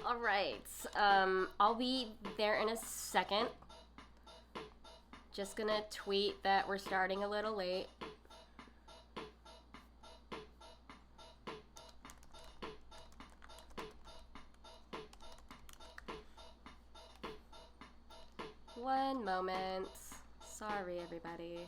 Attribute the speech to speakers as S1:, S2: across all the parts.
S1: All right. I'll be there in a second. Just gonna tweet that we're starting a little late. One moment. Sorry, everybody.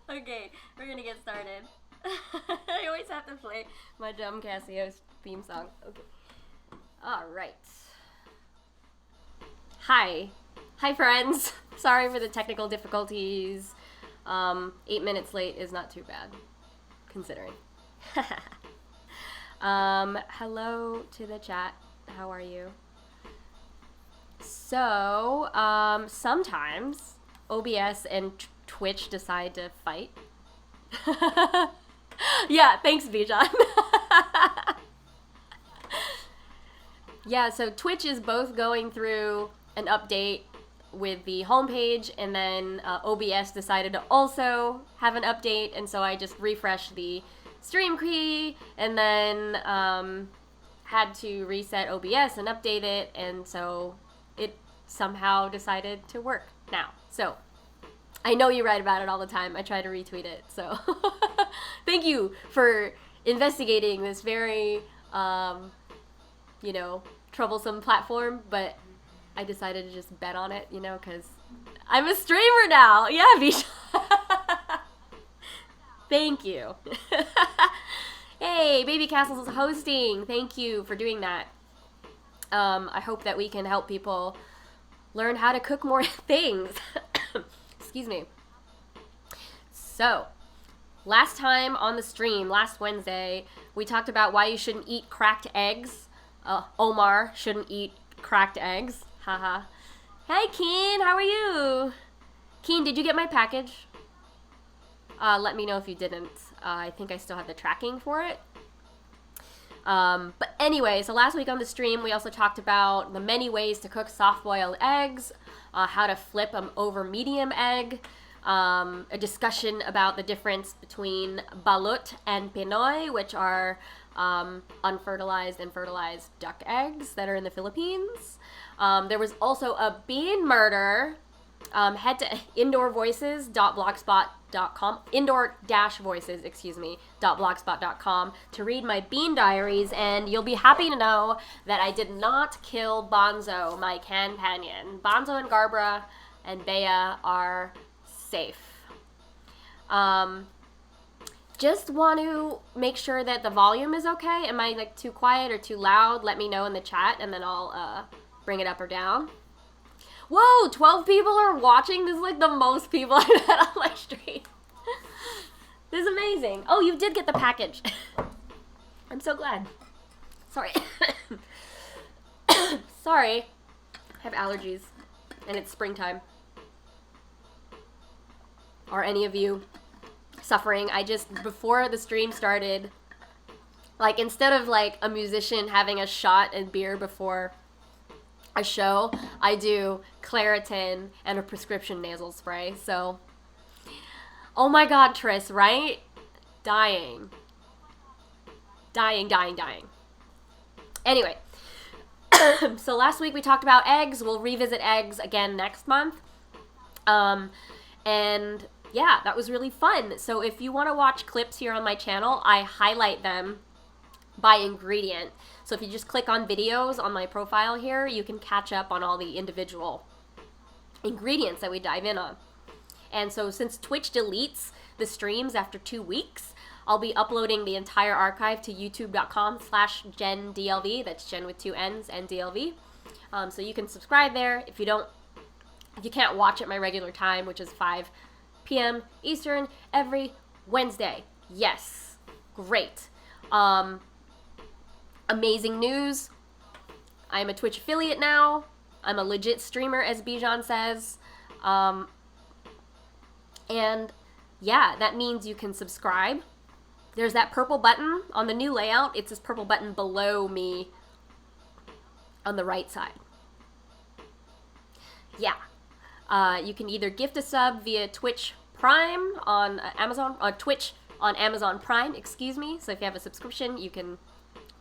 S1: Okay, we're gonna get started. I always have to play my dumb Casio's theme song. Okay. Alright. Hi. Hi, friends. Sorry for the technical difficulties. 8 minutes late is not too bad, considering. Hello to the chat. How are you? So, sometimes OBS and Twitch decide to fight. Yeah, thanks, Bijan. Yeah, so Twitch is both going through an update with the homepage, and then OBS decided to also have an update, and so I just refreshed the stream key, and then had to reset OBS and update it, and so it somehow decided to work now. So I know you write about it all the time. I try to retweet it. So thank you for investigating this very, troublesome platform. But I decided to just bet on it, because I'm a streamer now. Yeah, Bisha. Thank you. Hey, Baby Castles is hosting. Thank you for doing that. I hope that we can help people learn how to cook more things. Excuse me. So, last time on the stream, last Wednesday, we talked about why you shouldn't eat cracked eggs. Omar shouldn't eat cracked eggs. Haha. Hey, Keen, how are you? Keen, did you get my package? Let me know if you didn't. I think I still have the tracking for it. But anyway, so last week on the stream, we also talked about the many ways to cook soft-boiled eggs, how to flip them over medium egg, a discussion about the difference between balut and pinoy, which are unfertilized and fertilized duck eggs that are in the Philippines. There was also a bean murder. Head to indoor-voices.blogspot.com to read my bean diaries, and you'll be happy to know that I did not kill Bonzo, my companion. Bonzo and Garbra and Bea are safe. Just want to make sure that the volume is okay. Am I too quiet or too loud? Let me know in the chat, and then I'll bring it up or down. Whoa, 12 people are watching? This is the most people I've had on my stream. This is amazing. Oh, you did get the package. I'm so glad. Sorry. Sorry. I have allergies, and it's springtime. Are any of you suffering? Before the stream started, instead of a musician having a shot and beer before a show, I do Claritin and a prescription nasal spray. So, oh my God, Tris, right? Dying. Anyway, so last week we talked about eggs. We'll revisit eggs again next month. And yeah, that was really fun. So if you want to watch clips here on my channel, I highlight them by ingredient. So if you just click on videos on my profile here, you can catch up on all the individual ingredients that we dive in on. And so since Twitch deletes the streams after 2 weeks, I'll be uploading the entire archive to youtube.com/JennDLV. That's Jen with 2 N's and DLV. So you can subscribe there. If you can't watch at my regular time, which is 5 p.m. Eastern every Wednesday. Yes. Great. Amazing news. I'm a Twitch affiliate now. I'm a legit streamer, as Bijan says. And yeah, that means you can subscribe. There's that purple button on the new layout. It's this purple button below me on the right side. Yeah. You can either gift a sub via Twitch Prime on Amazon, or Twitch on Amazon Prime, excuse me. So if you have a subscription, you can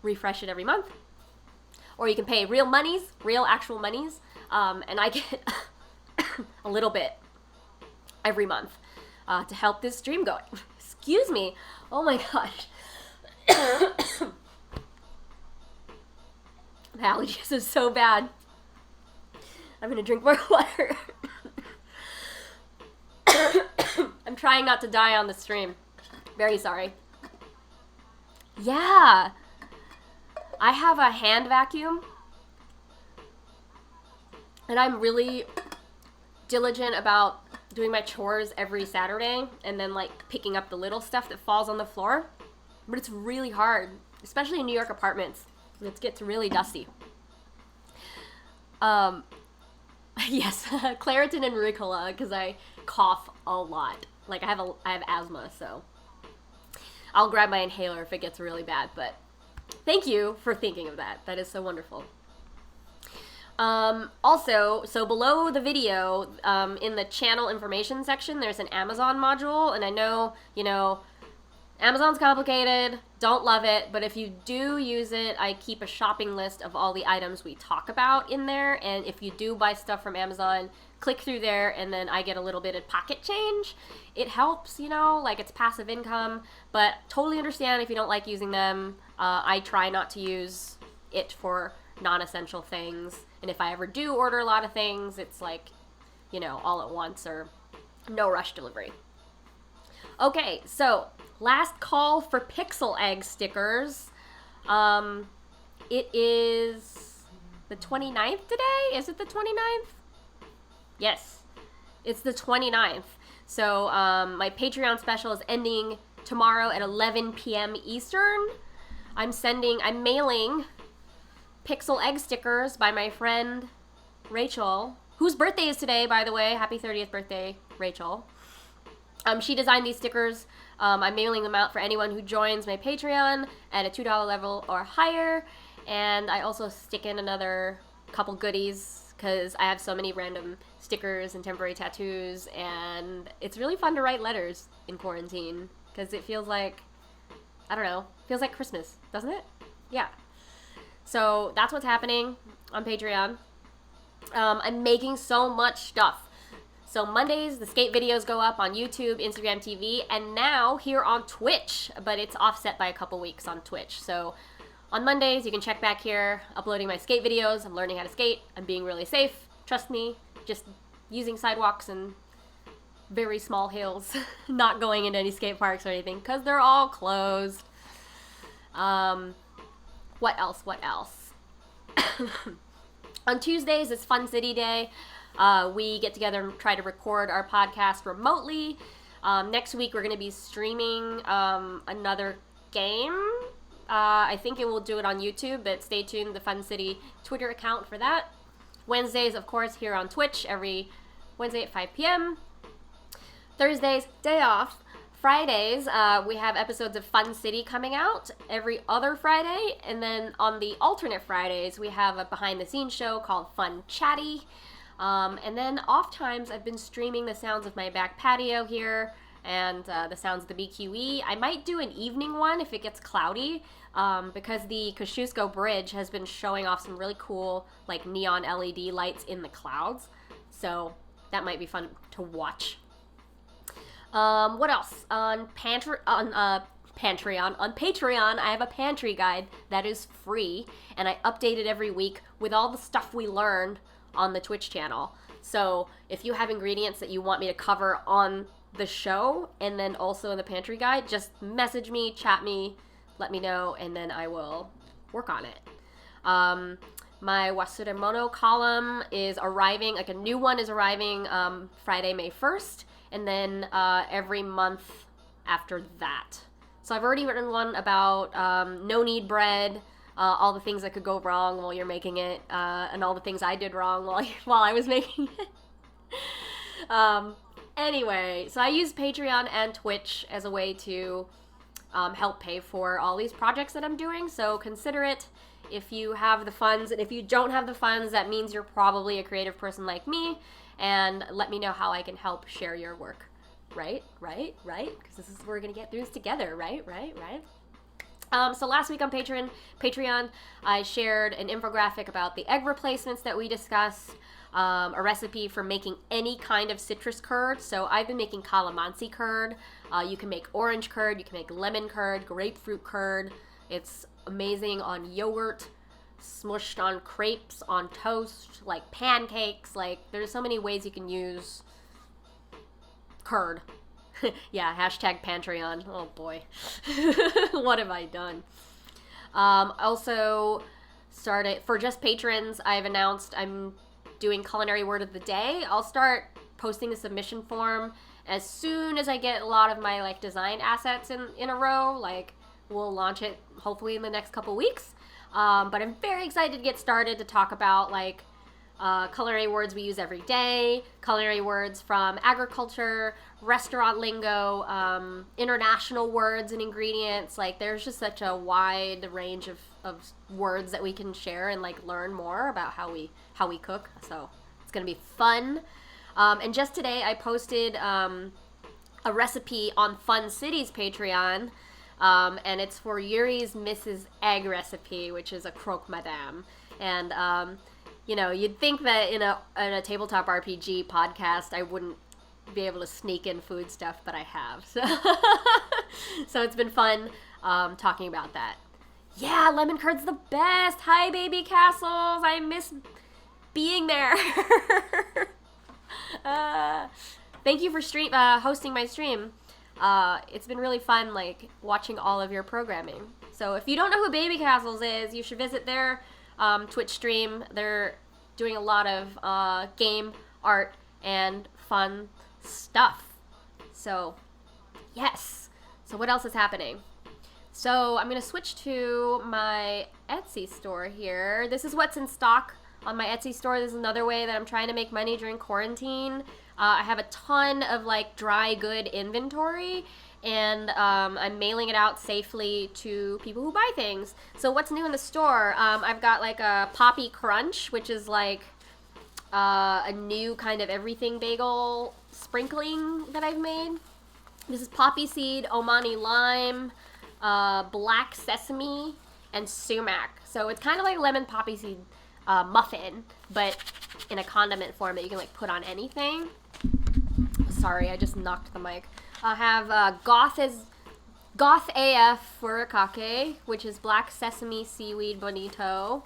S1: refresh it every month. Or you can pay real actual monies, and I get a little bit every month to help this stream going. Excuse me. Oh my gosh. The allergies are so bad. I'm gonna drink more water. I'm trying not to die on the stream. Very sorry. Yeah. I have a hand vacuum. And I'm really diligent about doing my chores every Saturday and then like picking up the little stuff that falls on the floor. But it's really hard, especially in New York apartments. It gets really dusty. Yes, Claritin and Ricola, because I cough a lot. Like I have asthma, so I'll grab my inhaler if it gets really bad. But thank you for thinking of that. That is so wonderful. Also, so below the video, in the channel information section, there's an Amazon module, and I know, Amazon's complicated, don't love it, but if you do use it, I keep a shopping list of all the items we talk about in there, and if you do buy stuff from Amazon, click through there, and then I get a little bit of pocket change. It helps, like it's passive income, but totally understand if you don't like using them. I try not to use it for non-essential things, and if I ever do order a lot of things, it's like, all at once or no rush delivery. Okay, so last call for pixel egg stickers. It is the 29th today? Is it the 29th? Yes, it's the 29th. So my Patreon special is ending tomorrow at 11 p.m. Eastern. I'm mailing pixel egg stickers by my friend Rachel, whose birthday is today, by the way. Happy 30th birthday, Rachel. She designed these stickers. I'm mailing them out for anyone who joins my Patreon at a $2 level or higher. And I also stick in another couple goodies because I have so many random stickers and temporary tattoos. And it's really fun to write letters in quarantine because it feels like, feels like Christmas, doesn't it? Yeah. So that's what's happening on Patreon. I'm making so much stuff. So Mondays, the skate videos go up on YouTube, Instagram TV, and now here on Twitch, but it's offset by a couple weeks on Twitch. So on Mondays, you can check back here, uploading my skate videos. I'm learning how to skate. I'm being really safe. Trust me, just using sidewalks and very small hills, not going into any skate parks or anything, because they're all closed. What else? On Tuesdays, it's Fun City Day. We get together and try to record our podcast remotely. Next week, we're going to be streaming another game. I think it will do it on YouTube, but stay tuned, the Fun City Twitter account for that. Wednesdays, of course, here on Twitch every Wednesday at 5 p.m. Thursdays, day off. Fridays, we have episodes of Fun City coming out every other Friday. And then on the alternate Fridays, we have a behind-the-scenes show called Fun Chatty. And then off times, I've been streaming the sounds of my back patio here and the sounds of the BQE. I might do an evening one if it gets cloudy, because the Kosciuszko Bridge has been showing off some really cool like neon LED lights in the clouds. So that might be fun to watch. What else? On Patreon, I have a pantry guide that is free, and I update it every week with all the stuff we learned on the Twitch channel. So if you have ingredients that you want me to cover on the show and then also in the pantry guide, just message me, chat me, let me know, and then I will work on it. My Wasuremono column is arriving, like a new one is arriving Friday, May 1st. And then every month after that. So I've already written one about no-knead bread, all the things that could go wrong while you're making it, and all the things I did wrong while I was making it. Anyway, so I use Patreon and Twitch as a way to help pay for all these projects that I'm doing. So consider it if you have the funds. And if you don't have the funds, that means you're probably a creative person like me. And let me know how I can help share your work. Right? Because we're going to get through this together, right? So last week on Patreon, I shared an infographic about the egg replacements that we discussed, a recipe for making any kind of citrus curd. So I've been making calamansi curd. You can make orange curd, you can make lemon curd, grapefruit curd. It's amazing on yogurt, smushed on crepes, on toast, like pancakes. Like, there's so many ways you can use curd. Yeah, hashtag Pantreon. Oh boy. What have I done? Also started, for just patrons, I've announced I'm doing Culinary Word of the Day. I'll start posting the submission form as soon as I get a lot of my like design assets in a row. Like, we'll launch it hopefully in the next couple weeks. But I'm very excited to get started to talk about like culinary words we use every day, culinary words from agriculture, restaurant lingo, international words and ingredients. Like, there's just such a wide range of words that we can share and like learn more about how we cook. So it's gonna be fun. And just today I posted a recipe on Fun City's Patreon. And it's for Yuri's Mrs. Egg recipe, which is a croque madame. And, you know, you'd think that in a tabletop RPG podcast, I wouldn't be able to sneak in food stuff, but I have. So it's been fun talking about that. Yeah, lemon curd's the best. Hi, baby castles. I miss being there. Thank you for hosting my stream. It's been really fun, like, watching all of your programming. So if you don't know who Baby Castles is, you should visit their Twitch stream. They're doing a lot of game art and fun stuff. So, yes. So what else is happening? So I'm going to switch to my Etsy store here. This is what's in stock on my Etsy store. This is another way that I'm trying to make money during quarantine. I have a ton of like dry good inventory, and I'm mailing it out safely to people who buy things. So what's new in the store? I've got like a Poppy Crunch, which is like a new kind of everything bagel sprinkling that I've made. This is poppy seed, Omani lime, black sesame, and sumac. So it's kind of like lemon poppy seed muffin, but in a condiment form that you can like put on anything. Sorry, I just knocked the mic. I have Goth AF furikake, which is black sesame seaweed bonito.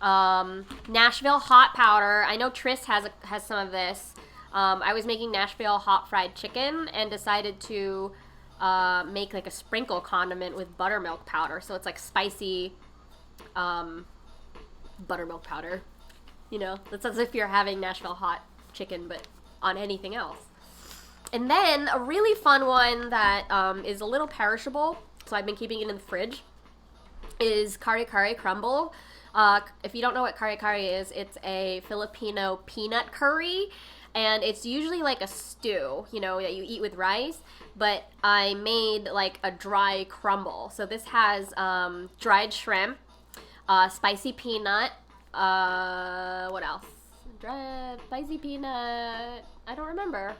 S1: Nashville hot powder. I know Tris has some of this. I was making Nashville hot fried chicken and decided to make like a sprinkle condiment with buttermilk powder. So it's like spicy buttermilk powder. You know, that's as if you're having Nashville hot chicken, but on anything else. And then a really fun one that is a little perishable, so I've been keeping it in the fridge, is kare kare crumble. If you don't know what kare kare is, it's a Filipino peanut curry. and it's usually like a stew, you know, that you eat with rice, but I made like a dry crumble. So this has dried shrimp, spicy peanut, what else? Spicy peanut, I don't remember.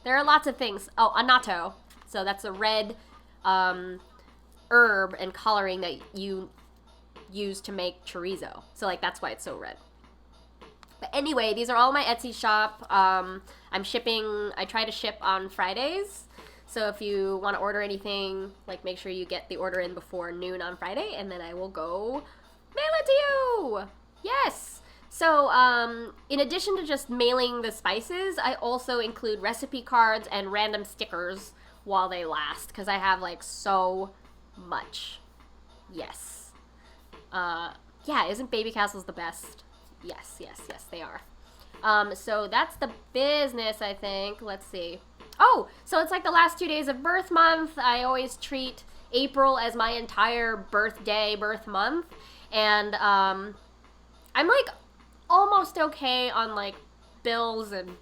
S1: There are lots of things. Oh, annatto. So that's a red herb and coloring that you use to make chorizo. So like that's why it's so red. But anyway, these are all my Etsy shop. I'm shipping, I try to ship on Fridays. So if you want to order anything, like make sure you get the order in before noon on Friday, and then I will go mail it to you. Yes. So in addition to just mailing the spices, I also include recipe cards and random stickers while they last, because I have like so much. Yes. Yeah, isn't Baby Castles the best? Yes, yes, yes, they are. So that's the business, I think. Let's see. Oh, so it's like the last 2 days of birth month. I always treat April as my entire birth month. And I'm like almost okay on like bills and,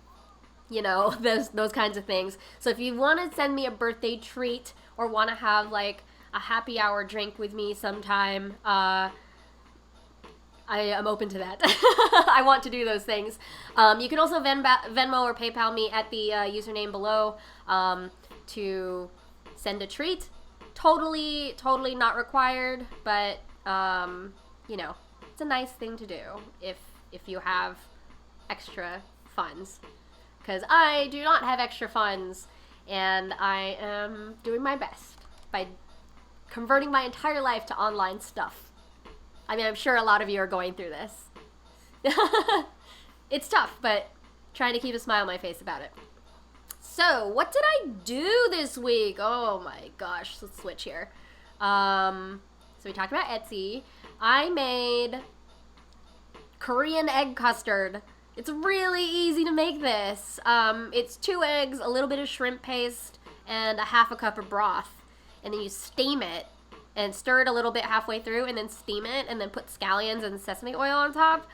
S1: you know, those kinds of things. So if you want to send me a birthday treat or want to have like a happy hour drink with me sometime, I am open to that. I want to do those things. You can also Venmo or PayPal me at the username below to send a treat. Totally not required, but you know, it's a nice thing to do if you have extra funds. Because I do not have extra funds, and I am doing my best by converting my entire life to online stuff. I mean, I'm sure a lot of you are going through this. It's tough, but trying to keep a smile on my face about it. So, what did I do this week? Oh my gosh, let's switch here. So we talked about Etsy. I made Korean egg custard. It's really easy to make this. It's 2 eggs, a little bit of shrimp paste, and a half a cup of broth. And then you steam it and stir it a little bit halfway through and then steam it and then put scallions and sesame oil on top.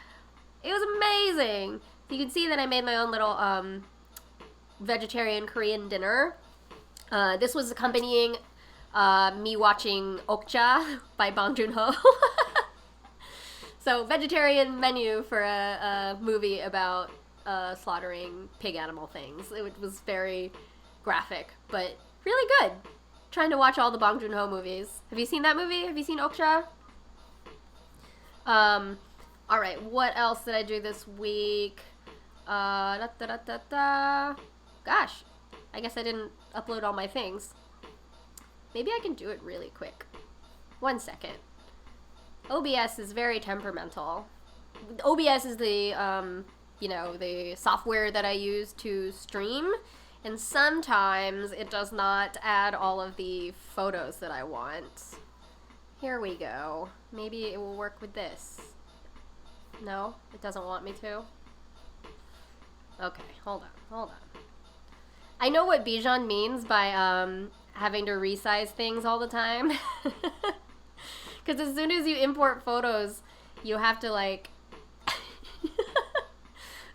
S1: It was amazing. So you can see that I made my own little vegetarian Korean dinner. This was accompanying me watching Okja by Bong Joon-ho. So vegetarian menu for a movie about slaughtering pig animal things. It was very graphic, but really good. Trying to watch all the Bong Joon-ho movies. Have you seen that movie? Have you seen Okja? Alright, what else did I do this week? Gosh, I guess I didn't upload all my things. Maybe I can do it really quick. 1 second. OBS is very temperamental. OBS is the, you know, the software that I use to stream. And sometimes it does not add all of the photos that I want. Here we go. Maybe it will work with this. No, it doesn't want me to. Okay, hold on. I know what Bijan means by having to resize things all the time. Because as soon as you import photos, you have to like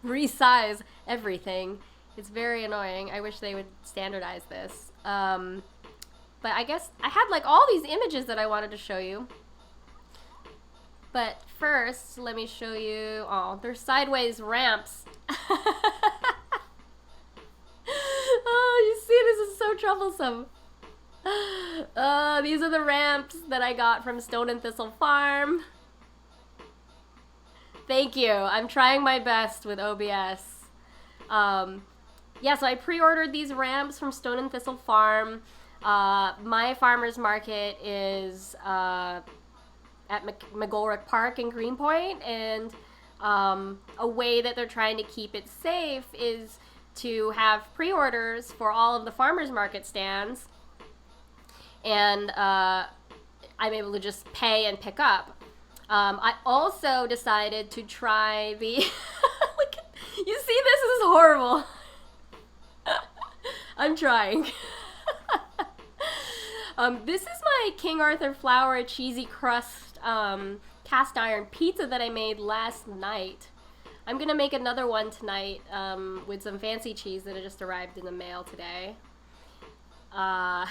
S1: resize everything. It's very annoying. I wish they would standardize this. But I guess I had like all these images that I wanted to show you. But first, let me show you. Oh, they're sideways ramps. Oh, you see, this is so troublesome. These are the ramps that I got from Stone and Thistle Farm. Thank you. I'm trying my best with OBS. Yeah, so I pre-ordered these ramps from Stone and Thistle Farm. My farmer's market is at McGolrick Park in Greenpoint, and a way that they're trying to keep it safe is to have pre-orders for all of the farmer's market stands, and I'm able to just pay and pick up. I also decided to try the... Look, you see, this is horrible. I'm trying. This is my King Arthur flour cheesy crust cast iron pizza that I made last night. I'm gonna make another one tonight with some fancy cheese that just arrived in the mail today. You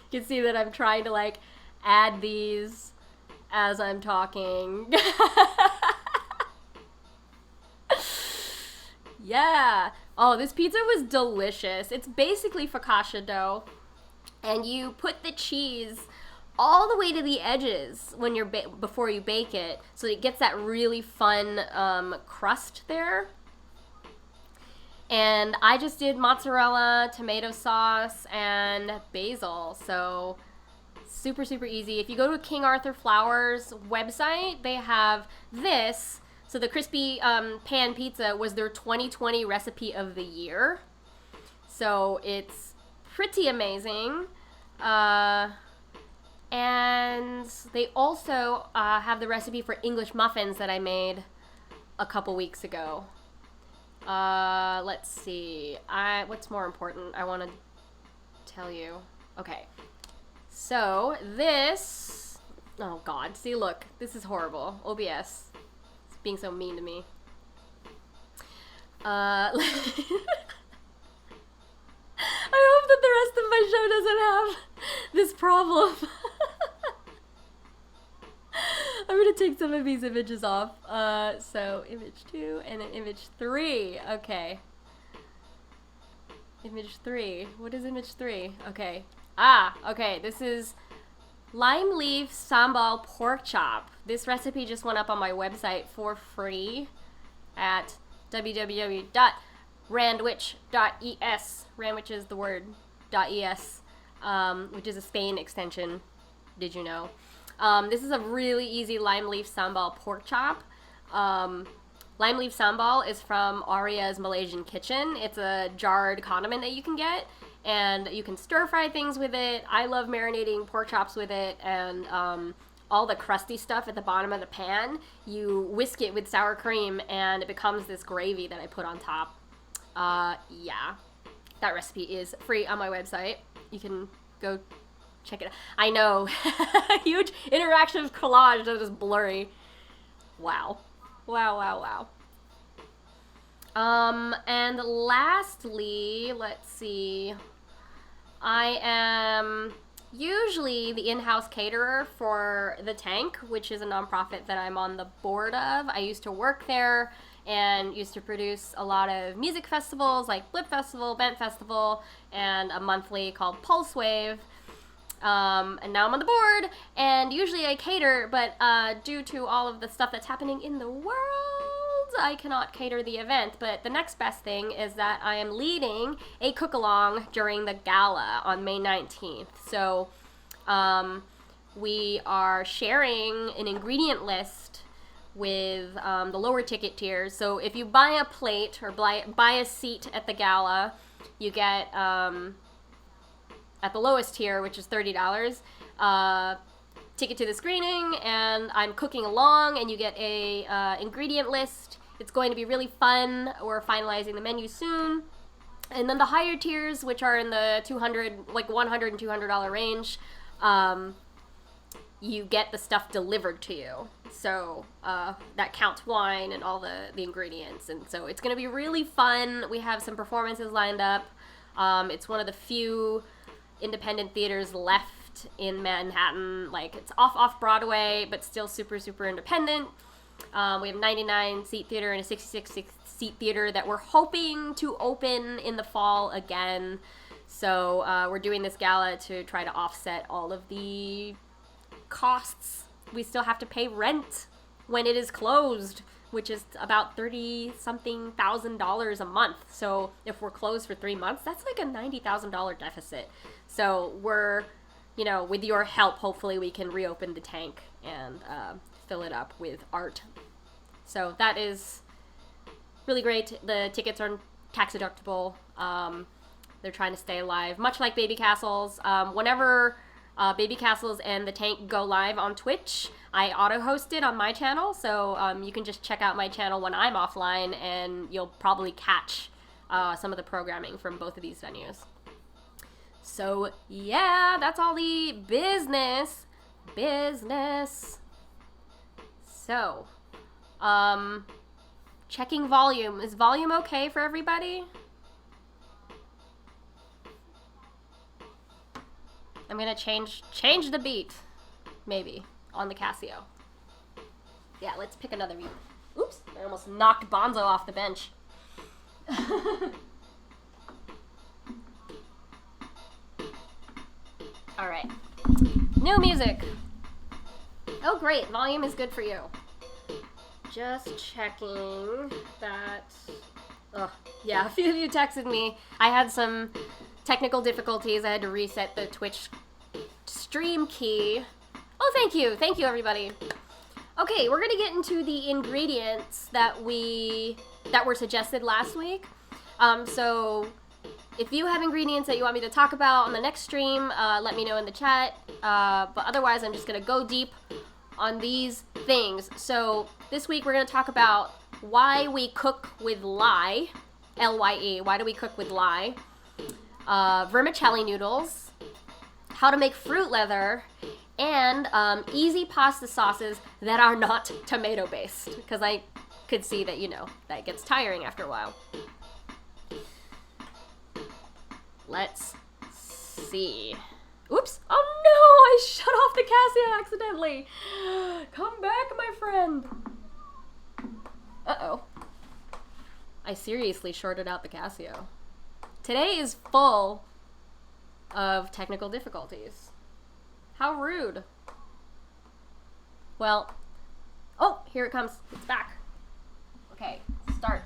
S1: can see that I'm trying to like add these as I'm talking. Yeah. Oh, this pizza was delicious. It's basically focaccia dough, and you put the cheese all the way to the edges when you're before you bake it, so it gets that really fun crust there. And I just did mozzarella, tomato sauce, and basil. So super, super easy. If you go to King Arthur Flour's website, they have this. So the crispy pan pizza was their 2020 recipe of the year. So it's pretty amazing. And they also have the recipe for English muffins that I made a couple weeks ago. Let's see. What's more important? I want to tell you. Okay. So this. Oh God. See, look. This is horrible. OBS. It's being so mean to me. I hope that the rest of my show doesn't have this problem. I'm gonna take some of these images off. So image 2 and then image 3. Okay. Image 3. What is image 3? Okay. Okay. This is lime leaf sambal pork chop. This recipe just went up on my website for free at www.randwich.es. Randwich is the word .es, which is a Spain extension. Did you know? This is a really easy lime leaf sambal pork chop. Lime leaf sambal is from Aria's Malaysian Kitchen. It's a jarred condiment that you can get, and you can stir fry things with it. I love marinating pork chops with it, and all the crusty stuff at the bottom of the pan, you whisk it with sour cream, and it becomes this gravy that I put on top. Yeah. That recipe is free on my website. You can go check it out. I know. Huge interactive collage that is blurry. Wow. Wow. And lastly, let's see. I am usually the in-house caterer for The Tank, which is a nonprofit that I'm on the board of. I used to work there and used to produce a lot of music festivals like Blip Festival, Bent Festival, and a monthly called Pulse Wave. And now I'm on the board, and usually I cater, but due to all of the stuff that's happening in the world, I cannot cater the event. But the next best thing is that I am leading a cook-along during the gala on May 19th. So we are sharing an ingredient list with the lower ticket tiers. So if you buy a plate or buy a seat at the gala, you get... at the lowest tier, which is $30, ticket to the screening, and I'm cooking along, and you get a ingredient list. It's going to be really fun. We're finalizing the menu soon. And then the higher tiers, which are in the $100 and $200 range, you get the stuff delivered to you. So that counts wine and all the ingredients. And so it's going to be really fun. We have some performances lined up. It's one of the few independent theaters left in Manhattan. Like, it's off Broadway, but still super, super independent. We have 99 seat theater and a 66 seat theater that we're hoping to open in the fall again. So we're doing this gala to try to offset all of the costs. We still have to pay rent when it is closed, which is about $30-something thousand a month. So if we're closed for 3 months, that's like a $90,000 deficit. So we're, with your help, hopefully we can reopen the tank and fill it up with art. So that is really great. The tickets are tax deductible. They're trying to stay alive, much like Baby Castles. Whenever Baby Castles and the Tank go live on Twitch, I auto-host it on my channel, so you can just check out my channel when I'm offline, and you'll probably catch some of the programming from both of these venues. So, yeah, that's all the business. So, Checking volume. Is volume okay for everybody? I'm gonna change the beat, maybe, on the Casio. Yeah, let's pick another beat. Oops, I almost knocked Bonzo off the bench. All right, new music. Oh great, volume is good for you. Just checking that. Oh, yeah, a few of you texted me. I had some technical difficulties. I had to reset the Twitch stream key. Oh, thank you everybody. Okay, we're gonna get into the ingredients that were suggested last week. So if you have ingredients that you want me to talk about on the next stream, let me know in the chat. But otherwise, I'm just gonna go deep on these things. So this week we're gonna talk about why we cook with lye, L-Y-E. Why do we cook with lye? Vermicelli noodles, how to make fruit leather, and easy pasta sauces that are not tomato based, because I could see that, that gets tiring after a while. Let's see. Oops. Oh no, I shut off the Casio accidentally. Come back, my friend. Uh-oh. I seriously shorted out the Casio. Today is full of technical difficulties. How rude. Well, oh, here it comes. It's back. Okay, start.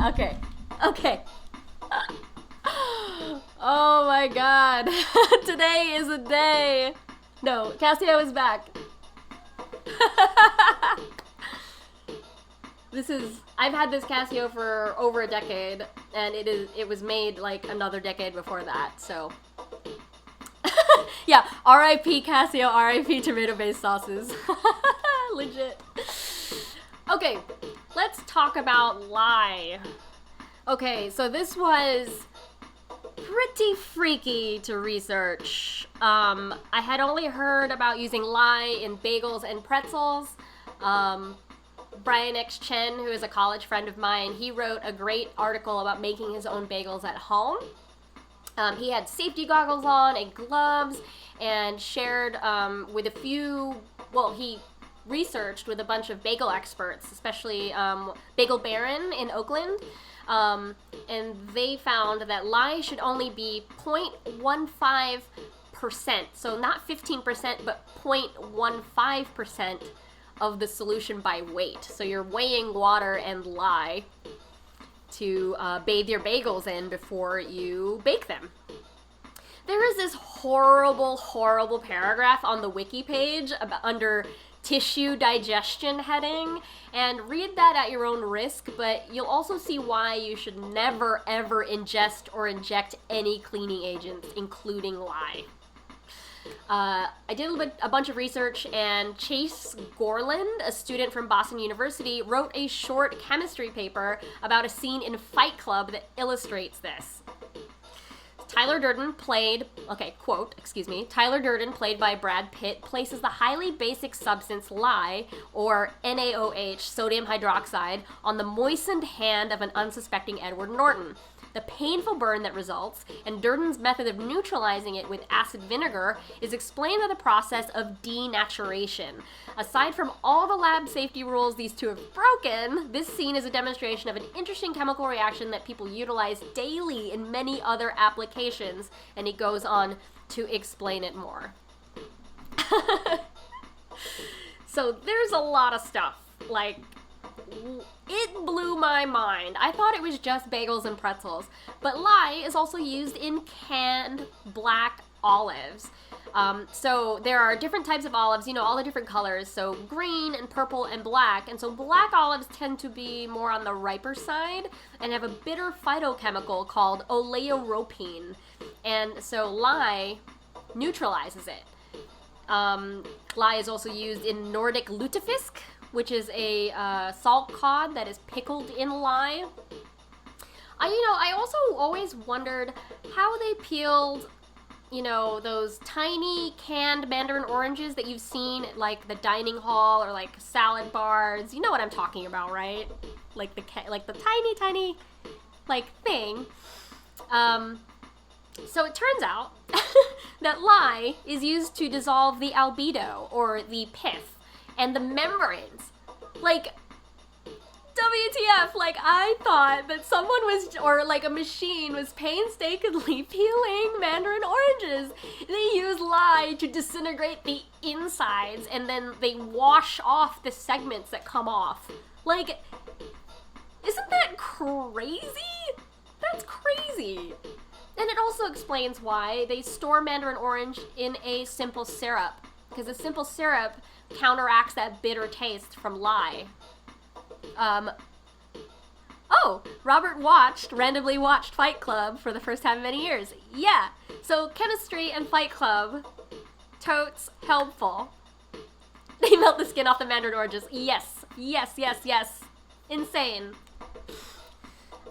S1: Okay. Oh my god. Today is a day. No, Casio is back. I've had this Casio for over a decade, and it was made like another decade before that, so. Yeah, R.I.P. Casio, R.I.P. tomato-based sauces. Legit. Okay, let's talk about lye. Okay, so this was pretty freaky to research. I had only heard about using lye in bagels and pretzels. Brian X. Chen, who is a college friend of mine, he wrote a great article about making his own bagels at home. He had safety goggles on and gloves, and shared with a few, he researched with a bunch of bagel experts, especially Bagel Baron in Oakland, and they found that lye should only be 0.15%, so not 15%, but 0.15% of the solution by weight. So you're weighing water and lye to bathe your bagels in before you bake them. There is this horrible paragraph on the wiki page under tissue digestion heading, and read that at your own risk, but you'll also see why you should never ever ingest or inject any cleaning agents, including lye. I did a bunch of research, and Chase Gorland, a student from Boston University, wrote a short chemistry paper about a scene in Fight Club that illustrates this. Tyler Durden, played by Brad Pitt, places the highly basic substance lye, or NaOH, sodium hydroxide, on the moistened hand of an unsuspecting Edward Norton. The painful burn that results, and Durden's method of neutralizing it with acid vinegar, is explained by the process of denaturation. Aside from all the lab safety rules these two have broken, this scene is a demonstration of an interesting chemical reaction that people utilize daily in many other applications, and he goes on to explain it more. So there's a lot of stuff, it blew my mind. I thought it was just bagels and pretzels, but lye is also used in canned black olives. So there are different types of olives, all the different colors, so green and purple and black, and so black olives tend to be more on the riper side and have a bitter phytochemical called oleoropine, and so lye neutralizes it. Lye is also used in Nordic lutefisk, which is a salt cod that is pickled in lye. I also always wondered how they peeled you know, those tiny canned mandarin oranges that you've seen at, like, the dining hall or, like, salad bars. You know what I'm talking about, right? Like the tiny, like, thing. So it turns out that lye is used to dissolve the albedo, or the pith, and the membranes. Like, WTF, like, I thought that someone was, or like a machine was painstakingly peeling mandarin oranges. They use lye to disintegrate the insides, and then they wash off the segments that come off. Like, isn't that crazy? That's crazy. And it also explains why they store mandarin orange in a simple syrup, because a simple syrup counteracts that bitter taste from lye. Robert randomly watched Fight Club for the first time in many years. Yeah, so chemistry and Fight Club, totes helpful. They melt the skin off the mandarin oranges. Yes. Insane.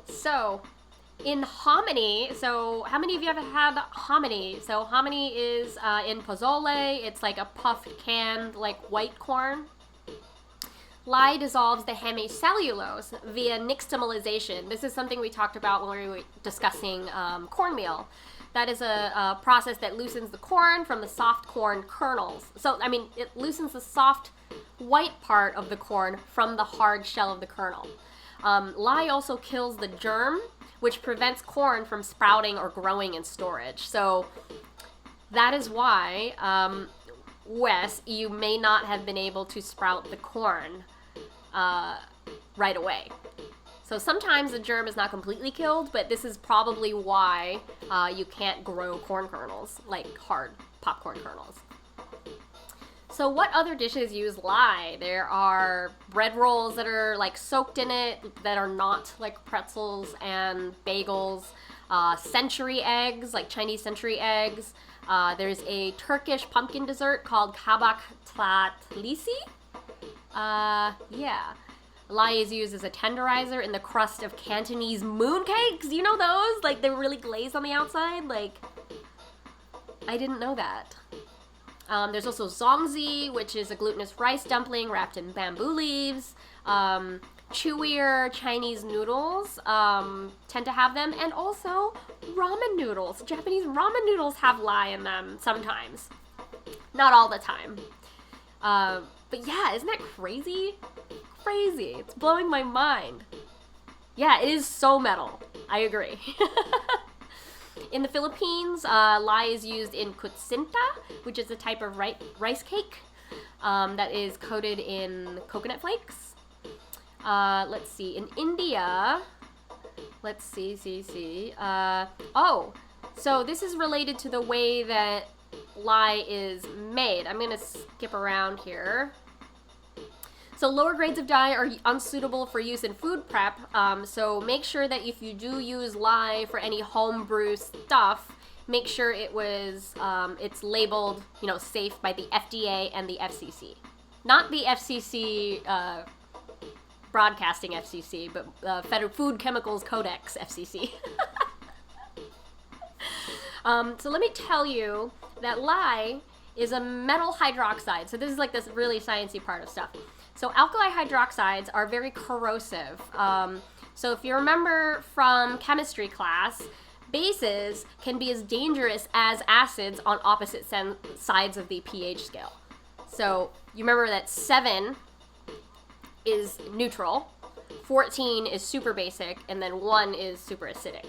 S1: So, in hominy, so how many of you have had hominy? So hominy is in pozole. It's like a puffed canned, like, white corn. Lye dissolves the hemicellulose via nixtamalization. This is something we talked about when we were discussing cornmeal. That is a process that loosens the corn from the soft corn kernels. So, I mean, it loosens the soft white part of the corn from the hard shell of the kernel. Lye also kills the germ, which prevents corn from sprouting or growing in storage. So that is why, Wes, you may not have been able to sprout the corn right away. So sometimes the germ is not completely killed, but this is probably why you can't grow corn kernels, like hard popcorn kernels. So what other dishes use lye? There are bread rolls that are, like, soaked in it, that are not like pretzels and bagels. Century eggs, like Chinese century eggs. There's a Turkish pumpkin dessert called kabak tlatlisi. Yeah. Lye is used as a tenderizer in the crust of Cantonese mooncakes. You know those? Like, they're really glazed on the outside. Like, I didn't know that. There's also zongzi, which is a glutinous rice dumpling wrapped in bamboo leaves. Chewier Chinese noodles tend to have them, and also ramen noodles. Japanese ramen noodles have lye in them sometimes. Not all the time. But yeah, isn't that crazy? Crazy. It's blowing my mind. Yeah, it is so metal. I agree. In the Philippines, lye is used in kutsinta, which is a type of rice cake that is coated in coconut flakes. Let's see. In India, let's see. So this is related to the way that lye is made. I'm going to skip around here. So lower grades of dye are unsuitable for use in food prep, so make sure that if you do use lye for any homebrew stuff, make sure it's labeled, safe by the FDA and the FCC. Not the FCC, Broadcasting FCC, but Federal Food Chemicals Codex FCC. So let me tell you that lye is a metal hydroxide. So this is like this really sciencey part of stuff. So alkali hydroxides are very corrosive. So if you remember from chemistry class, bases can be as dangerous as acids on opposite sides of the pH scale. So you remember that 7 is neutral, 14 is super basic, and then 1 is super acidic.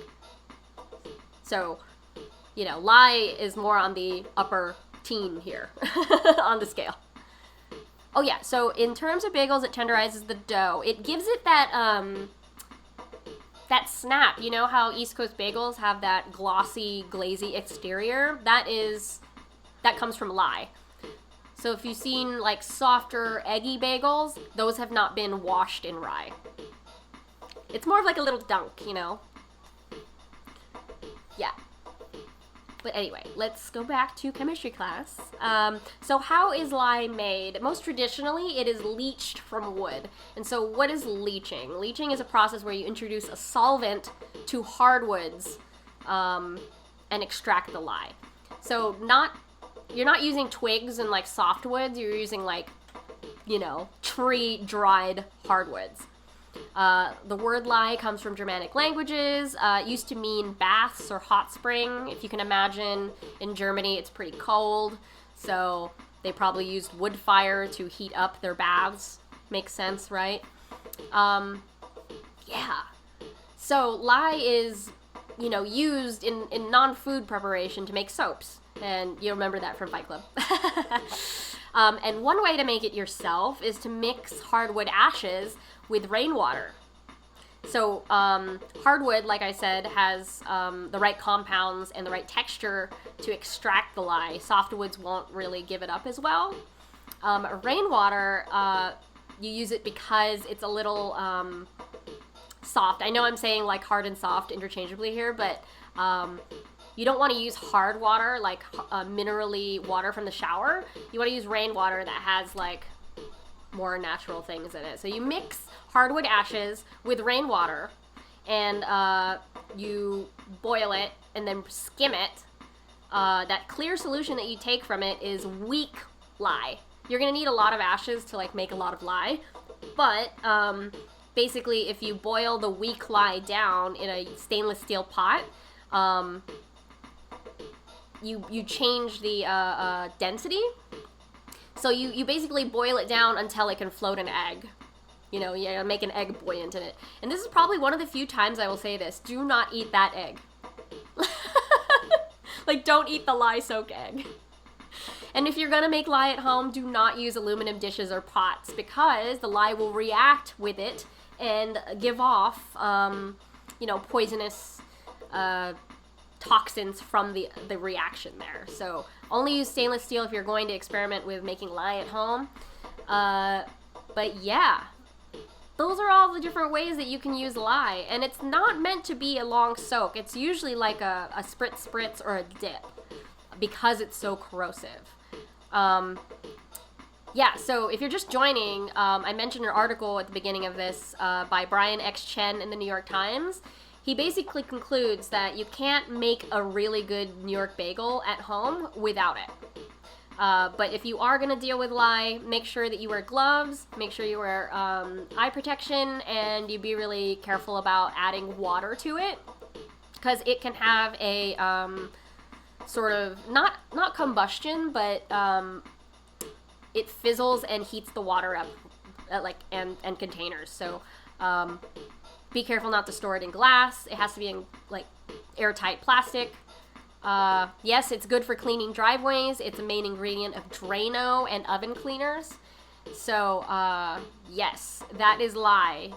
S1: So, lye is more on the upper teen here on the scale. Oh yeah, so in terms of bagels, it tenderizes the dough. It gives it that that snap. You know how East Coast bagels have that glossy, glazy exterior? That comes from lye. So if you've seen like softer, eggy bagels, those have not been washed in rye. It's more of like a little dunk, Yeah. But anyway, let's go back to chemistry class. So how is lye made? Most traditionally, it is leached from wood. And so what is leaching? Leaching is a process where you introduce a solvent to hardwoods and extract the lye. So you're not using twigs and like softwoods, you're using like, you know, tree dried hardwoods. The word lie comes from Germanic languages. It used to mean baths or hot spring. If you can imagine, in Germany it's pretty cold, so they probably used wood fire to heat up their baths. Makes sense, right? Yeah. So lye is, you know, used in non-food preparation to make soaps. And you'll remember that from Fight Club. And one way to make it yourself is to mix hardwood ashes with rainwater. So hardwood, like I said, has the right compounds and the right texture to extract the lye. Softwoods won't really give it up as well. Rainwater, you use it because it's a little soft. I know I'm saying like hard and soft interchangeably here, but you don't want to use hard water, like minerally water from the shower. You want to use rainwater that has like more natural things in it. So you mix hardwood ashes with rainwater, and you boil it and then skim it. That clear solution that you take from it is weak lye. You're gonna need a lot of ashes to like make a lot of lye, but basically if you boil the weak lye down in a stainless steel pot, you change the density. So you basically boil it down until it can float an egg. You know, you make an egg buoyant in it. And this is probably one of the few times I will say this. Do not eat that egg. Like, don't eat the lye soaked egg. And if you're gonna make lye at home, do not use aluminum dishes or pots, because the lye will react with it and give off, you know, poisonous toxins from the reaction there. So only use stainless steel if you're going to experiment with making lye at home. But yeah, those are all the different ways that you can use lye. And it's not meant to be a long soak. It's usually like a spritz or a dip, because it's so corrosive. Yeah, so if you're just joining, I mentioned an article at the beginning of this by Brian X. Chen in the New York Times. He basically concludes that you can't make a really good New York bagel at home without it. But if you are going to deal with lye, make sure that you wear gloves, make sure you wear eye protection, and you be really careful about adding water to it, because it can have a sort of, not combustion, but it fizzles and heats the water up, and containers. So be careful not to store it in glass. It has to be in like airtight plastic. Yes, it's good for cleaning driveways. It's a main ingredient of Drano and oven cleaners. So yes, that is lye.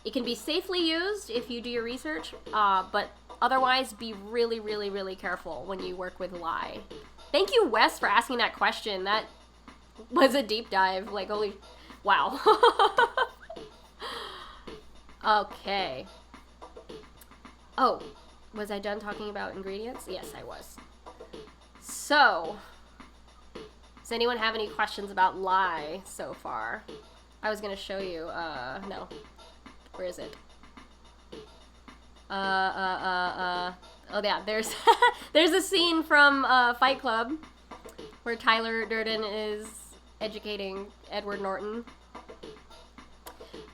S1: It can be safely used if you do your research, but otherwise be really, really, really careful when you work with lye. Thank you, Wes, for asking that question. That was a deep dive. Like, holy, wow. Okay. Oh, was I done talking about ingredients? Yes, I was. So, does anyone have any questions about lye so far? I was gonna show you, no. Where is it? Oh yeah, there's, there's a scene from, Fight Club where Tyler Durden is educating Edward Norton.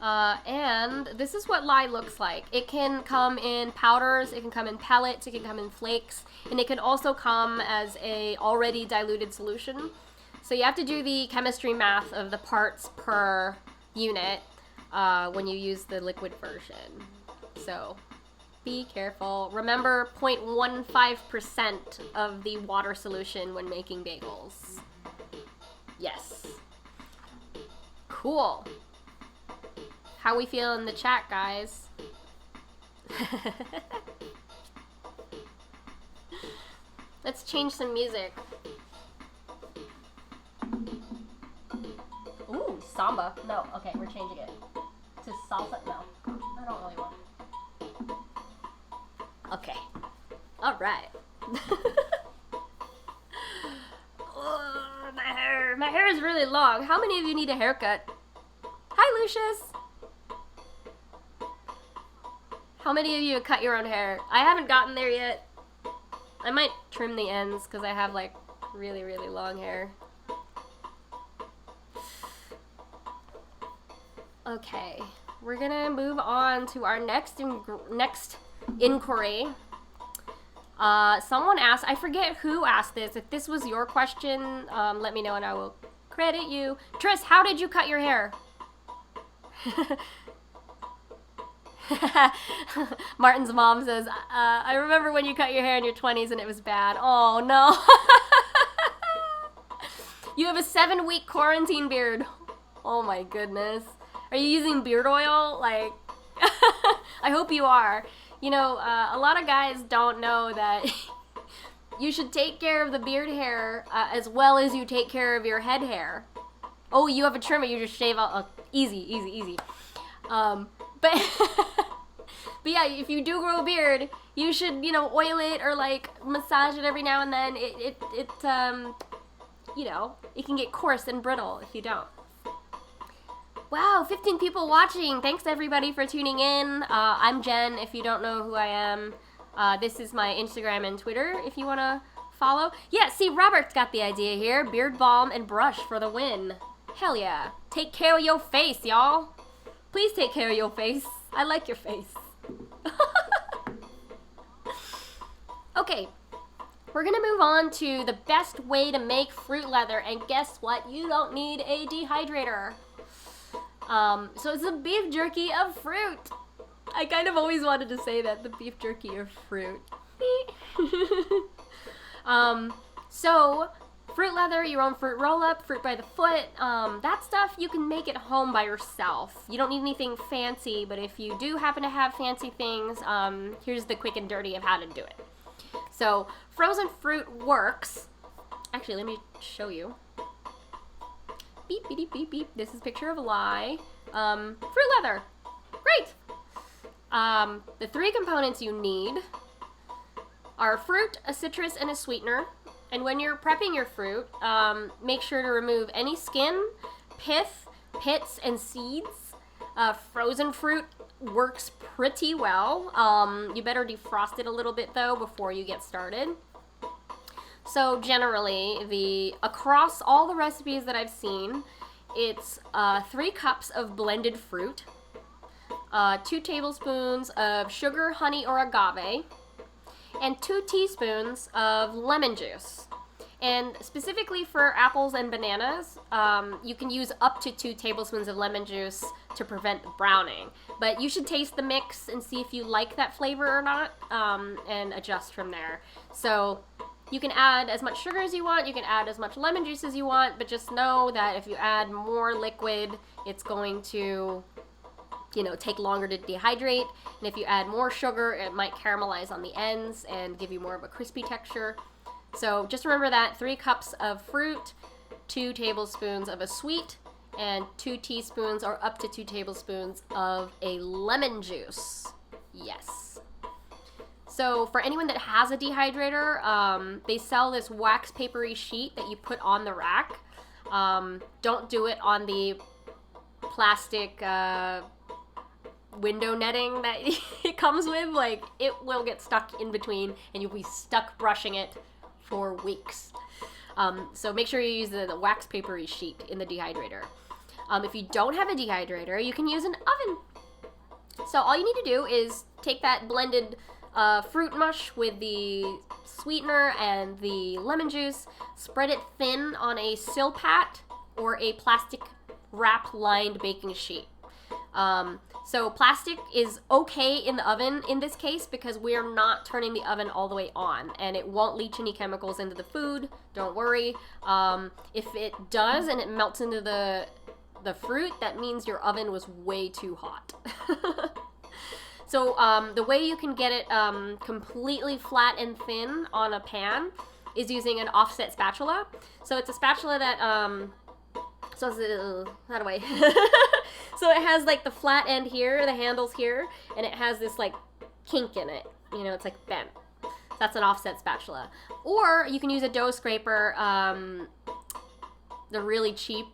S1: And this is what lye looks like. It can come in powders, it can come in pellets, it can come in flakes, and it can also come as a already diluted solution. So you have to do the chemistry math of the parts per unit when you use the liquid version. So be careful. Remember 0.15% of the water solution when making bagels. Yes. Cool. How we feel in the chat, guys? Let's change some music. Ooh, samba. No, okay, we're changing it to salsa. No, I don't really want it. Okay. All right. Oh, my hair. My hair is really long. How many of you need a haircut? Hi, Lucius. How many of you have cut your own hair? I haven't gotten there yet. I might trim the ends because I have like really, really long hair. Okay, we're gonna move on to our next inquiry. Someone asked, I forget who asked this. If this was your question, let me know and I will credit you. Tris, how did you cut your hair? Martin's mom says, I remember when you cut your hair in your 20s and it was bad. Oh no. You have a 7-week quarantine beard. Oh my goodness. Are you using beard oil? Like, I hope you are. You know, a lot of guys don't know that you should take care of the beard hair as well as you take care of your head hair. Oh, you have a trimmer, you just shave out. Easy. But but yeah, if you do grow a beard, you should, you know, oil it or like massage it every now and then. You know, it can get coarse and brittle if you don't. Wow, 15 people watching. Thanks everybody for tuning in. I'm Jen, if you don't know who I am. This is my Instagram and Twitter if you want to follow. Yeah, see, Robert's got the idea here. Beard balm and brush for the win. Hell yeah. Take care of your face, y'all. Please take care of your face. I like your face. Okay, we're gonna move on to the best way to make fruit leather, and guess what? You don't need a dehydrator. So it's the beef jerky of fruit. I kind of always wanted to say that, the beef jerky of fruit. So fruit leather, your own fruit roll-up, fruit by the foot, that stuff you can make at home by yourself. You don't need anything fancy, but if you do happen to have fancy things, here's the quick and dirty of how to do it. So frozen fruit works. Actually, let me show you. Beep, beep, beep, beep. This is a picture of a lie. Fruit leather. Great. The 3 components you need are fruit, a citrus, and a sweetener. And when you're prepping your fruit, make sure to remove any skin, pith, pits, and seeds. Frozen fruit works pretty well. You better defrost it a little bit though before you get started. So generally, across all the recipes that I've seen, it's 3 cups of blended fruit, 2 tablespoons of sugar, honey, or agave, and 2 teaspoons of lemon juice. And specifically for apples and bananas, you can use up to 2 tablespoons of lemon juice to prevent browning. But you should taste the mix and see if you like that flavor or not, and adjust from there. So you can add as much sugar as you want, you can add as much lemon juice as you want, but just know that if you add more liquid, it's going to, you know, take longer to dehydrate. And if you add more sugar, it might caramelize on the ends and give you more of a crispy texture. So just remember that 3 cups of fruit, 2 tablespoons of a sweet, and 2 teaspoons or up to 2 tablespoons of a lemon juice. Yes. So for anyone that has a dehydrator, they sell this wax papery sheet that you put on the rack. Don't do it on the plastic window netting that it comes with. Like, it will get stuck in between and you'll be stuck brushing it for weeks. So make sure you use the wax papery sheet in the dehydrator. If you don't have a dehydrator, you can use an oven. So all you need to do is take that blended fruit mush with the sweetener and the lemon juice, spread it thin on a Silpat or a plastic wrap lined baking sheet. So plastic is okay in the oven in this case because we're not turning the oven all the way on and it won't leach any chemicals into the food. Don't worry. If it does and it melts into the fruit, that means your oven was way too hot. So the way you can get it completely flat and thin on a pan is using an offset spatula. So it's a spatula that, how do I? So it has like the flat end here, the handle's here, and it has this like kink in it. You know, it's like bent. That's an offset spatula. Or you can use a dough scraper. They're really cheap.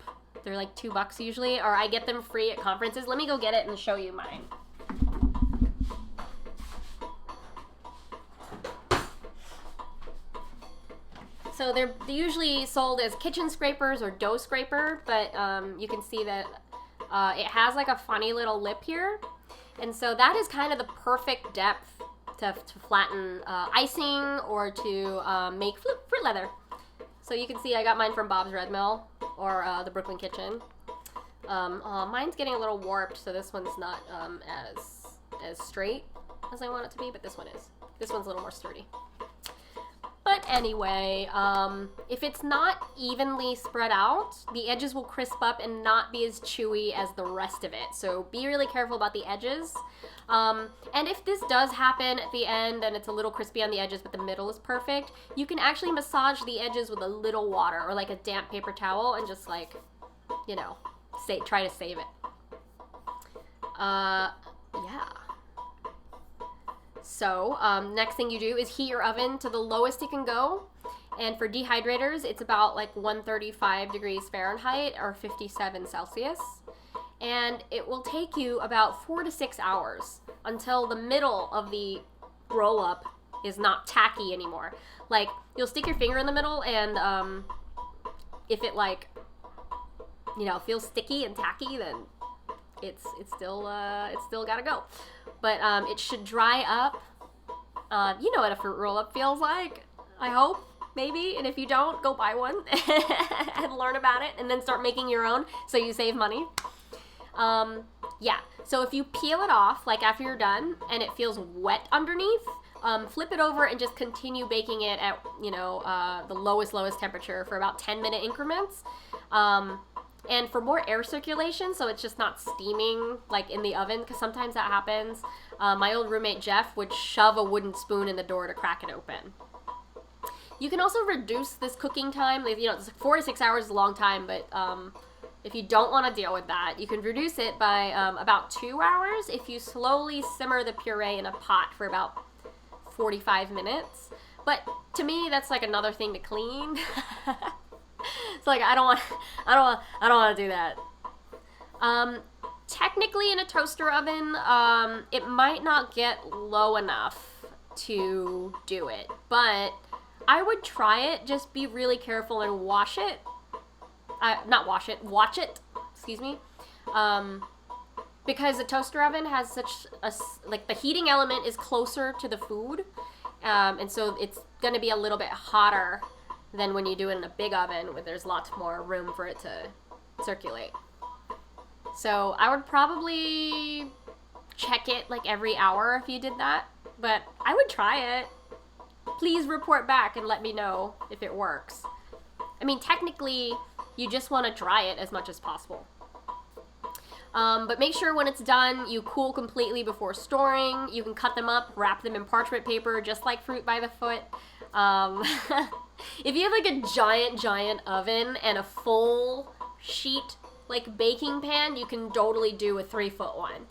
S1: They're like $2 usually, or I get them free at conferences. Let me go get it and show you mine. So they're usually sold as kitchen scrapers or dough scraper, but you can see that it has like a funny little lip here. And so that is kind of the perfect depth to flatten icing or to make fruit leather. So you can see I got mine from Bob's Red Mill or the Brooklyn Kitchen. Mine's getting a little warped, so this one's not as straight as I want it to be, but this one is. This one's a little more sturdy. But anyway, if it's not evenly spread out, the edges will crisp up and not be as chewy as the rest of it. So be really careful about the edges. And if this does happen at the end and it's a little crispy on the edges but the middle is perfect, you can actually massage the edges with a little water or like a damp paper towel and just like, you know, try to save it. Yeah. So, next thing you do is heat your oven to the lowest it can go. And for dehydrators, it's about like 135 degrees Fahrenheit or 57 Celsius. And it will take you about 4 to 6 hours until the middle of the roll up is not tacky anymore. Like, you'll stick your finger in the middle and if it like, you know, feels sticky and tacky, then it's still gotta go. But it should dry up. You know what a fruit roll-up feels like, I hope, maybe. And if you don't, go buy one and learn about it and then start making your own so you save money. Yeah, so if you peel it off, like after you're done, and it feels wet underneath, flip it over and just continue baking it at, you know, the lowest temperature for about 10-minute increments. And for more air circulation, so it's just not steaming like in the oven, because sometimes that happens. My old roommate Jeff would shove a wooden spoon in the door to crack it open. You can also reduce this cooking time. You know, 4 to 6 hours is a long time, but if you don't want to deal with that, you can reduce it by about 2 hours if you slowly simmer the puree in a pot for about 45 minutes. But to me, that's like another thing to clean. It's like I don't want to do that. Technically, in a toaster oven, it might not get low enough to do it, but I would try it. Just be really careful and watch it. Watch it. Excuse me. Because the toaster oven has such a like the heating element is closer to the food, and so it's gonna be a little bit hotter than when you do it in a big oven where there's lots more room for it to circulate. So I would probably check it like every hour if you did that, but I would try it. Please report back and let me know if it works. I mean, technically, you just want to dry it as much as possible. But make sure when it's done, you cool completely before storing. You can cut them up, wrap them in parchment paper, just like fruit by the foot. If you have like a giant oven and a full sheet like baking pan, you can totally do a 3-foot one.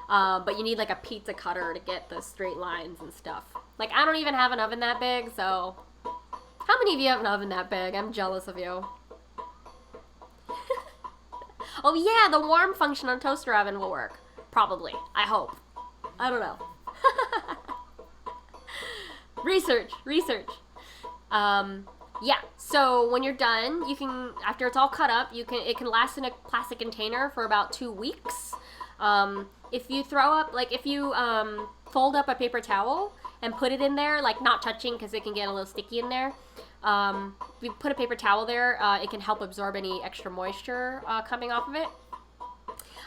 S1: But you need like a pizza cutter to get the straight lines and stuff. Like, I don't even have an oven that big, so how many of you have an oven that big? I'm jealous of you. Oh yeah, the warm function on a toaster oven will work. Probably. I hope. I don't know. Research. Yeah, so when you're done, you can, after it's all cut up, it can last in a plastic container for about 2 weeks. If you fold up a paper towel and put it in there, like not touching because it can get a little sticky in there. If you put a paper towel there, it can help absorb any extra moisture coming off of it.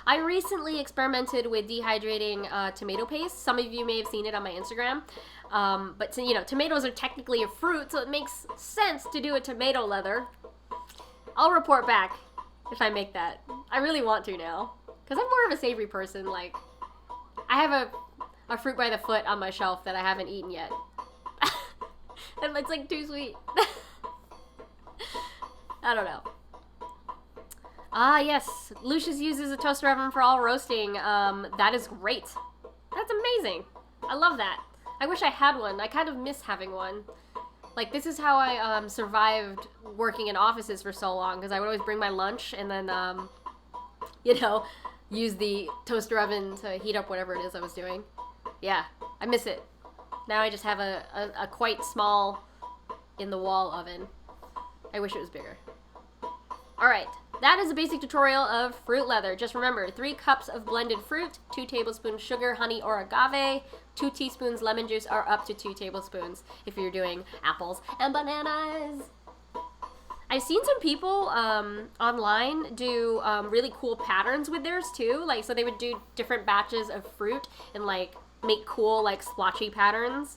S1: I recently experimented with dehydrating tomato paste. Some of you may have seen it on my Instagram. But you know, tomatoes are technically a fruit, so it makes sense to do a tomato leather. I'll report back if I make that. I really want to now, because I'm more of a savory person. Like, I have a fruit by the foot on my shelf that I haven't eaten yet. And it's like too sweet. I don't know. Ah, yes. Lucius uses a toaster oven for all roasting. That is great. That's amazing. I love that. I wish I had one. I kind of miss having one. Like, this is how I survived working in offices for so long, because I would always bring my lunch and then, use the toaster oven to heat up whatever it is I was doing. Yeah, I miss it. Now I just have a quite small in-the-wall oven. I wish it was bigger. Alright, that is a basic tutorial of fruit leather. Just remember, 3 cups of blended fruit, 2 tablespoons sugar, honey, or agave, 2 teaspoons lemon juice, or up to 2 tablespoons if you're doing apples and bananas. I've seen some people online do really cool patterns with theirs too. Like, so they would do different batches of fruit and like make cool like splotchy patterns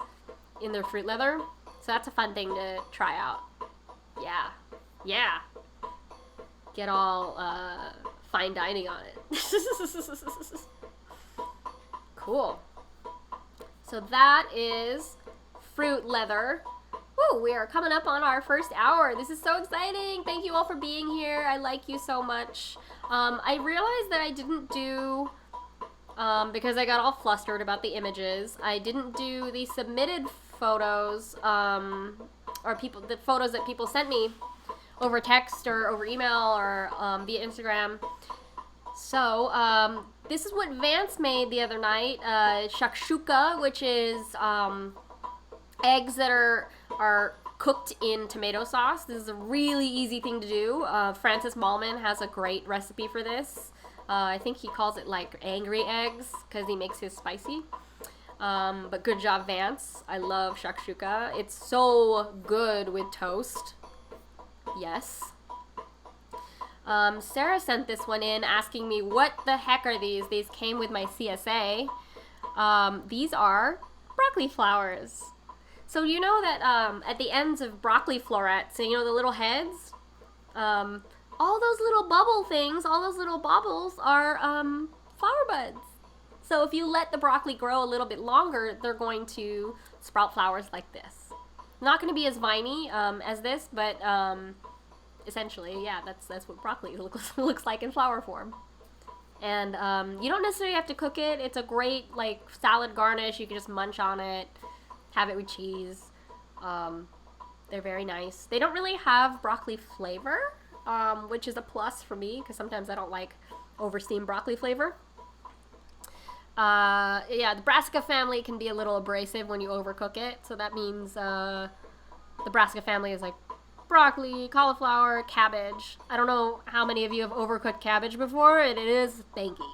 S1: in their fruit leather. So that's a fun thing to try out. Yeah. Yeah. Get all fine dining on it. Cool. So that is fruit leather. Woo, we are coming up on our first hour. This is so exciting. Thank you all for being here. I like you so much. I realized that I didn't do, because I got all flustered about the images, I didn't do the submitted photos, or the photos that people sent me over text or over email or via Instagram. So, this is what Vance made the other night. Shakshuka, which is eggs that are cooked in tomato sauce. This is a really easy thing to do. Francis Mallman has a great recipe for this. I think he calls it like angry eggs because he makes his spicy. But good job, Vance. I love shakshuka. It's so good with toast. Yes. Sarah sent this one in asking me, what the heck are these? These came with my CSA. These are broccoli flowers. So you know that at the ends of broccoli florets, you know the little heads? All those little bubble things, all those little bubbles are flower buds. So if you let the broccoli grow a little bit longer, they're going to sprout flowers like this. Not going to be as viney as this, but essentially, yeah, that's what broccoli looks like in flower form. And you don't necessarily have to cook it. It's a great like salad garnish. You can just munch on it, have it with cheese. They're very nice. They don't really have broccoli flavor, which is a plus for me because sometimes I don't like over-steamed broccoli flavor. Yeah, the brassica family can be a little abrasive when you overcook it. So that means the brassica family is like broccoli, cauliflower, cabbage. I don't know how many of you have overcooked cabbage before, and it is stanky.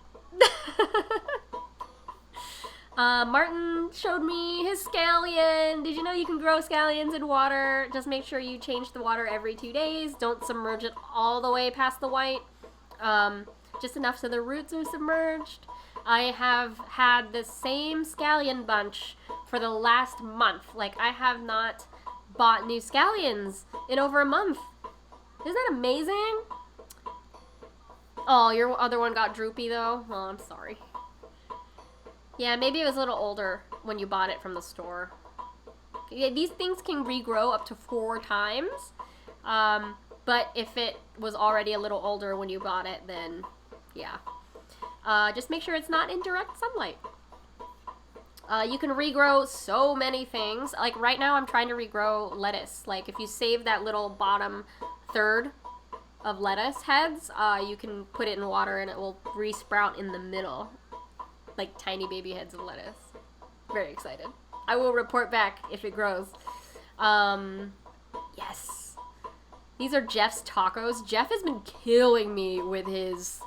S1: Martin showed me his scallion. Did you know you can grow scallions in water? Just make sure you change the water every 2 days. Don't submerge it all the way past the white. Just enough so the roots are submerged. I have had the same scallion bunch for the last month. Like, I have not bought new scallions in over a month. Isn't that amazing? Oh, your other one got droopy though? Oh, I'm sorry. Yeah, maybe it was a little older when you bought it from the store. Yeah, these things can regrow up to 4 times. But if it was already a little older when you bought it, then yeah. Just make sure it's not in direct sunlight. You can regrow so many things. Like right now I'm trying to regrow lettuce. Like if you save that little bottom third of lettuce heads, you can put it in water and it will re-sprout in the middle. Like tiny baby heads of lettuce. Very excited. I will report back if it grows. Yes. These are Jeff's tacos. Jeff has been killing me with his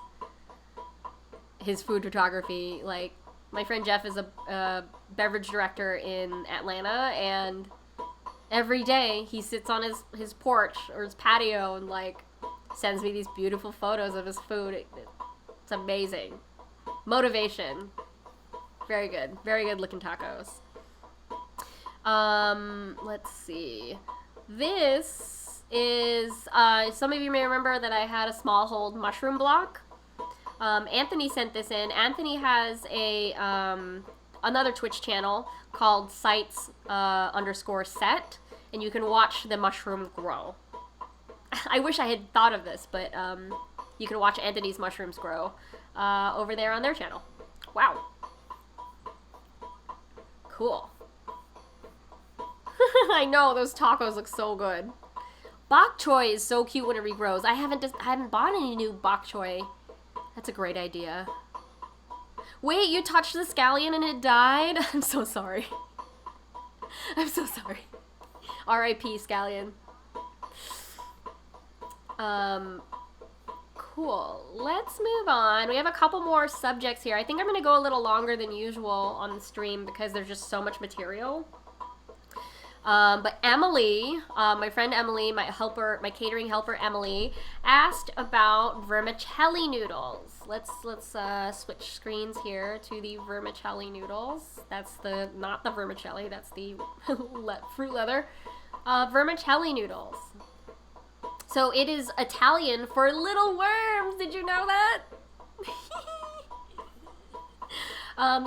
S1: food photography. Like, my friend Jeff is a beverage director in Atlanta, and every day he sits on his porch or his patio and, like, sends me these beautiful photos of his food. It's amazing. Motivation. Very good. Very good looking tacos. Let's see. This is, some of you may remember that I had a small hold mushroom block. Anthony sent this in. Anthony has a another Twitch channel called sites_set, and you can watch the mushroom grow. I wish I had thought of this, but you can watch Anthony's mushrooms grow over there on their channel. Wow. Cool. I know, those tacos look so good. Bok choy is so cute when it regrows. I haven't bought any new bok choy. That's a great idea. Wait, you touched the scallion and it died? I'm so sorry. I'm so sorry. R.I.P. scallion. Um, cool. Let's move on. We have a couple more subjects here. I think I'm going to go a little longer than usual on the stream because there's just so much material. But Emily, my friend Emily, my catering helper Emily, asked about vermicelli noodles. Let's switch screens here to the vermicelli noodles. That's not the vermicelli, that's the fruit leather. Vermicelli noodles. So it is Italian for little worms. Did you know that?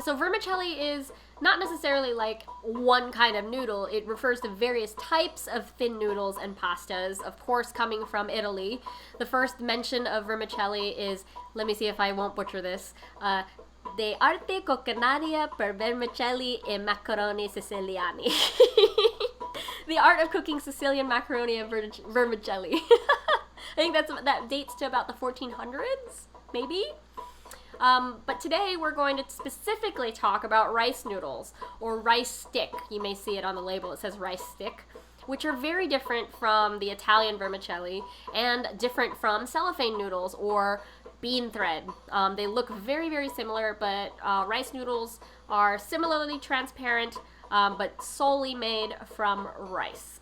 S1: So vermicelli is not necessarily like one kind of noodle. It refers to various types of thin noodles and pastas, of course coming from Italy. The first mention of vermicelli is, let me see if I won't butcher this, De arte culinaria per vermicelli e macaroni siciliani. The art of cooking Sicilian macaroni and vermicelli. I think that dates to about the 1400s, maybe? But today we're going to specifically talk about rice noodles, or rice stick. You may see it on the label, it says rice stick, which are very different from the Italian vermicelli and different from cellophane noodles or bean thread. They look very, very similar, but rice noodles are similarly transparent, but solely made from rice.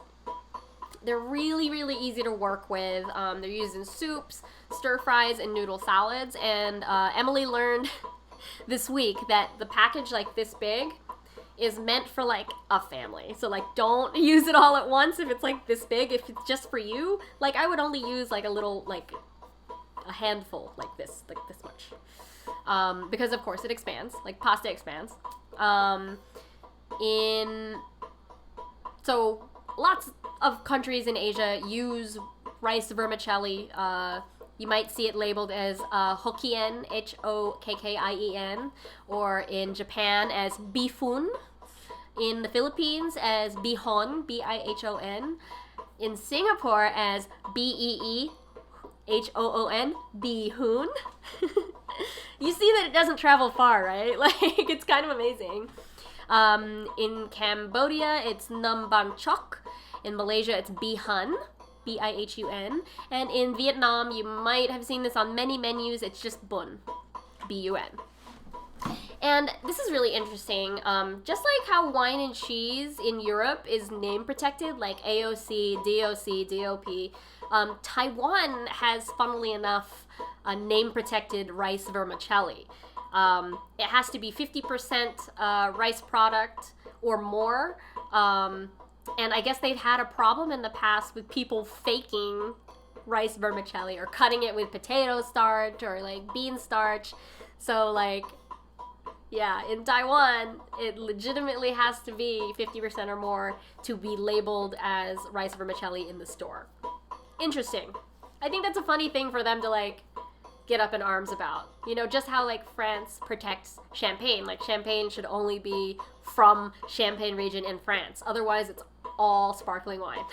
S1: They're really, really easy to work with. They're used in soups, stir fries, and noodle salads. And Emily learned this week that the package like this big is meant for like a family. So like don't use it all at once if it's like this big. If it's just for you, like I would only use like a little, like a handful like this much. Because of course it expands, like pasta expands. So lots of countries in Asia use rice vermicelli. You might see it labeled as Hokkien, Hokkien, or in Japan as bifun, in the Philippines as bihon, Bihon, in Singapore as Beehon, bihun. You see that it doesn't travel far, right? Like, it's kind of amazing. In Cambodia, it's Nam Ban Chok. In Malaysia, it's Bihun, Bihun. And in Vietnam, you might have seen this on many menus, it's just Bun, Bun. And this is really interesting. Just like how wine and cheese in Europe is name protected, like AOC, DOC, DOP, Taiwan has, funnily enough, a name protected rice vermicelli. It has to be 50% rice product or more. And I guess they've had a problem in the past with people faking rice vermicelli or cutting it with potato starch or like bean starch. So like, yeah, in Taiwan, it legitimately has to be 50% or more to be labeled as rice vermicelli in the store. Interesting. I think that's a funny thing for them to like get up in arms about. You know, just how like France protects champagne. Like champagne should only be from Champagne region in France. Otherwise, it's all sparkling wine.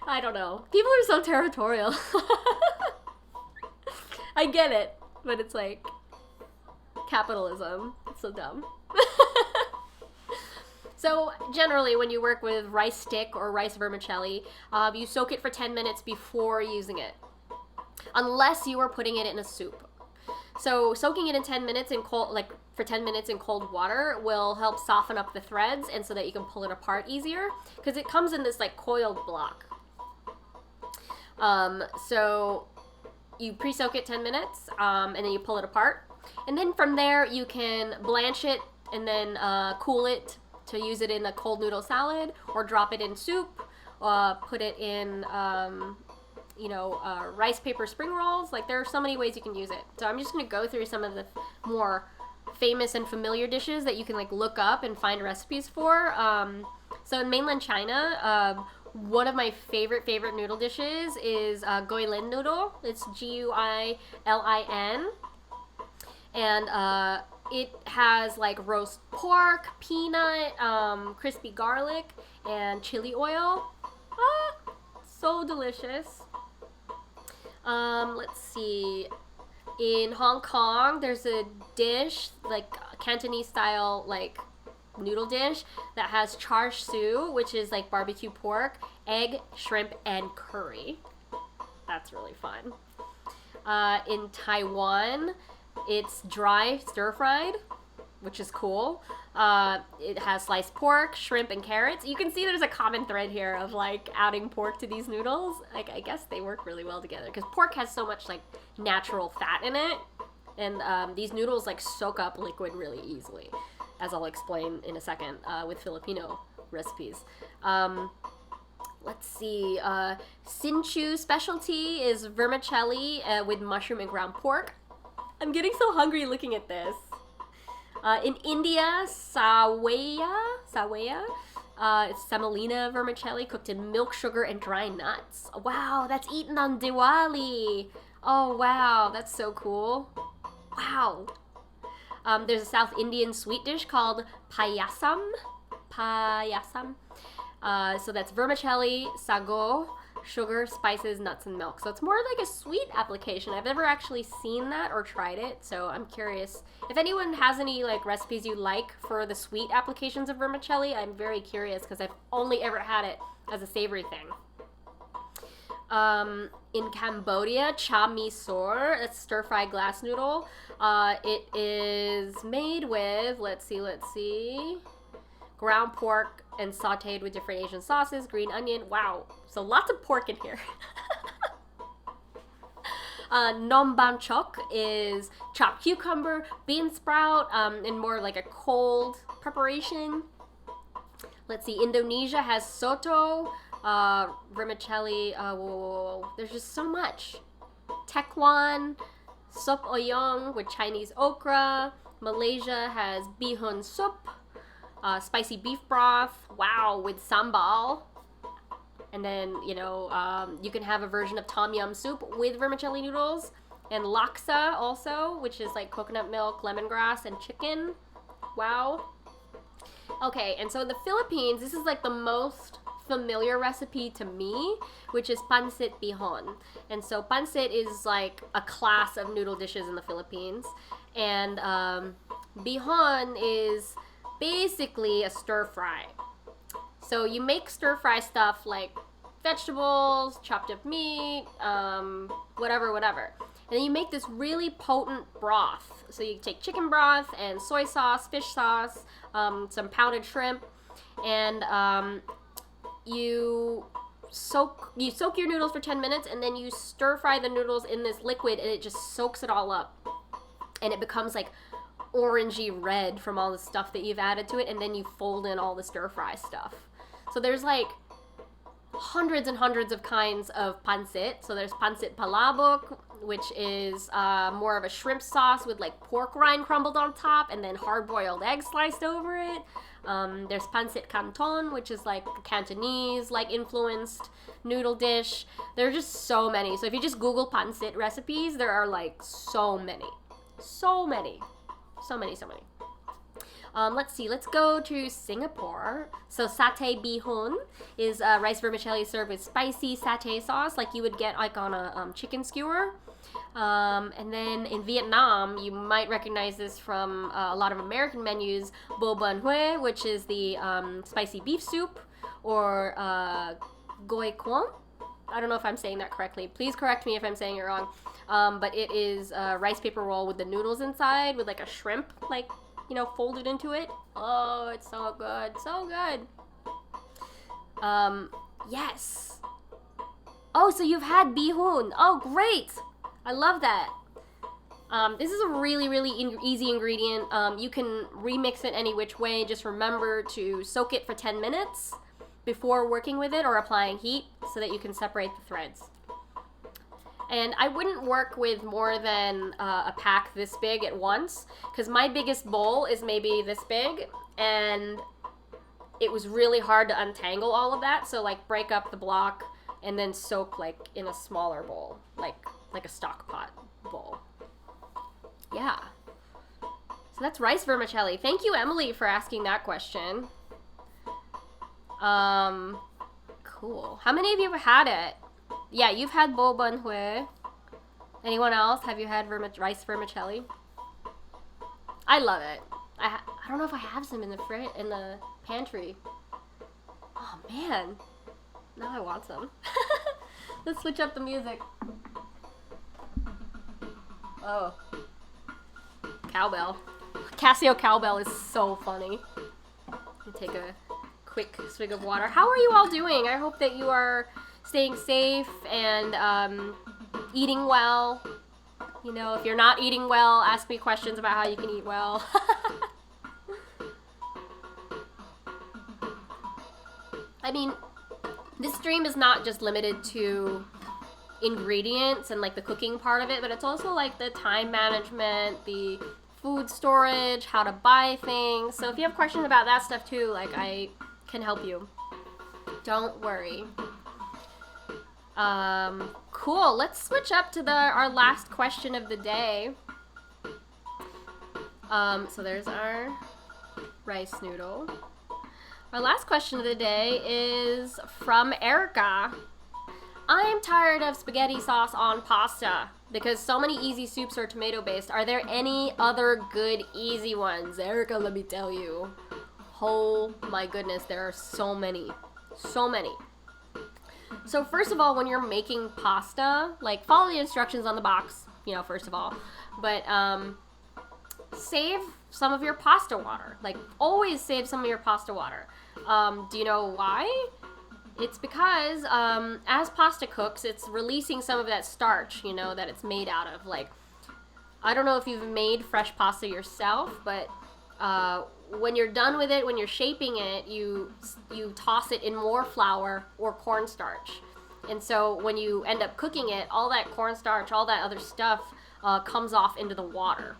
S1: I don't know. People are so territorial. I get it, but it's like capitalism. It's so dumb. So generally, when you work with rice stick or rice vermicelli, you soak it for 10 minutes before using it, unless you are putting it in a soup. So soaking it in 10 minutes in for 10 minutes in cold water will help soften up the threads, and so that you can pull it apart easier, because it comes in this like coiled block. So you pre-soak it 10 minutes, and then you pull it apart, and then from there you can blanch it and then cool it to use it in a cold noodle salad, or drop it in soup, put it in rice paper spring rolls. Like, there are so many ways you can use it. So I'm just going to go through some of the more famous and familiar dishes that you can like look up and find recipes for. So in mainland China, one of my favorite noodle dishes is Guilin noodle. It's Guilin, and it has like roast pork, peanut, crispy garlic, and chili oil. So delicious. Let's see. In Hong Kong, there's a dish, like Cantonese style, like noodle dish that has char siu, which is like barbecue pork, egg, shrimp, and curry. That's really fun. In Taiwan, it's dry stir-fried, which is cool. It has sliced pork, shrimp, and carrots. You can see there's a common thread here of like adding pork to these noodles. Like, I guess they work really well together because pork has so much like natural fat in it, and these noodles like soak up liquid really easily, as I'll explain in a second with Filipino recipes. Let's see. Sinchu specialty is vermicelli with mushroom and ground pork. I'm getting so hungry looking at this. In India, sawaya, it's semolina vermicelli cooked in milk, sugar, and dry nuts. Wow, that's eaten on Diwali. Oh, wow, that's so cool. Wow. There's a South Indian sweet dish called payasam. So that's vermicelli, sago, sugar, spices, nuts, and milk. So it's more like a sweet application. I've never actually seen that or tried it, so I'm curious. If anyone has any like recipes you like for the sweet applications of vermicelli, I'm very curious because I've only ever had it as a savory thing. In Cambodia, cha mi sor, that's stir-fried glass noodle. It is made with, let's see, ground pork and sauteed with different Asian sauces, green onion. Wow, so lots of pork in here. Nom ban chok is chopped cucumber, bean sprout, and more like a cold preparation. Let's see, Indonesia has soto, vermicelli, there's just so much. Tekwan, sop oyong with Chinese okra. Malaysia has bihun soup, spicy beef broth, wow, with sambal. And then, you can have a version of tom yum soup with vermicelli noodles. And laksa also, which is like coconut milk, lemongrass, and chicken. Wow. Okay, and so in the Philippines, this is like the most familiar recipe to me, which is pancit bihon. And so pancit is like a class of noodle dishes in the Philippines. And bihon is basically a stir fry. So you make stir fry stuff like vegetables, chopped up meat, whatever. And then you make this really potent broth. So you take chicken broth and soy sauce, fish sauce, some pounded shrimp, and you soak your noodles for 10 minutes, and then you stir fry the noodles in this liquid, and it just soaks it all up. And it becomes like orangey red from all the stuff that you've added to it, and then you fold in all the stir fry stuff. So there's like hundreds and hundreds of kinds of pancit. So there's pancit palabok, which is more of a shrimp sauce with like pork rind crumbled on top and then hard-boiled egg sliced over it. There's pancit canton, which is like a Cantonese like influenced noodle dish. There are just so many. So if you just Google pancit recipes, there are like so many. Let's see, let's go to Singapore. So satay bihun is rice vermicelli served with spicy satay sauce like you would get like on a chicken skewer. And then in Vietnam, you might recognize this from a lot of American menus, bo bun hue, which is the spicy beef soup, or goi quon. I don't know if I'm saying that correctly. Please correct me if I'm saying it wrong. But it is a rice paper roll with the noodles inside with like a shrimp, like, folded into it. Oh, it's so good. So good. Yes. Oh, so you've had bihun. Oh, great. I love that. This is a really, really easy ingredient. You can remix it any which way. Just remember to soak it for 10 minutes before working with it or applying heat so that you can separate the threads. And I wouldn't work with more than a pack this big at once, because my biggest bowl is maybe this big, and it was really hard to untangle all of that. So like break up the block and then soak like in a smaller bowl, like a stock pot bowl. Yeah. So that's rice vermicelli. Thank you, Emily, for asking that question. Cool. How many of you have had it? Yeah, you've had bo bun hue. Anyone else? Have you had rice vermicelli? I love it. I don't know if I have some in the pantry. Oh man, now I want some. Let's switch up the music. Oh. Cowbell. Casio cowbell is so funny. Take a quick swig of water. How are you all doing? I hope that you are staying safe and eating well. You know, if you're not eating well, ask me questions about how you can eat well. I mean, this stream is not just limited to ingredients and like the cooking part of it, but it's also like the time management, the food storage, how to buy things. So if you have questions about that stuff too, like I can help you. Don't worry. Cool. Let's switch up to our last question of the day. So there's our rice noodle. Our last question of the day is from Erica. I am tired of spaghetti sauce on pasta because so many easy soups are tomato based. Are there any other good easy ones? Erica, let me tell you. Oh my goodness, there are so many. So many. So first of all, when you're making pasta, like follow the instructions on the box, you know, first of all. But save some of your pasta water. Like always save some of your pasta water. Do you know why? It's because as pasta cooks, it's releasing some of that starch, you know, that it's made out of. Like, I don't know if you've made fresh pasta yourself, but when you're done with it, when you're shaping it, you toss it in more flour or cornstarch. And so when you end up cooking it, all that cornstarch, all that other stuff comes off into the water.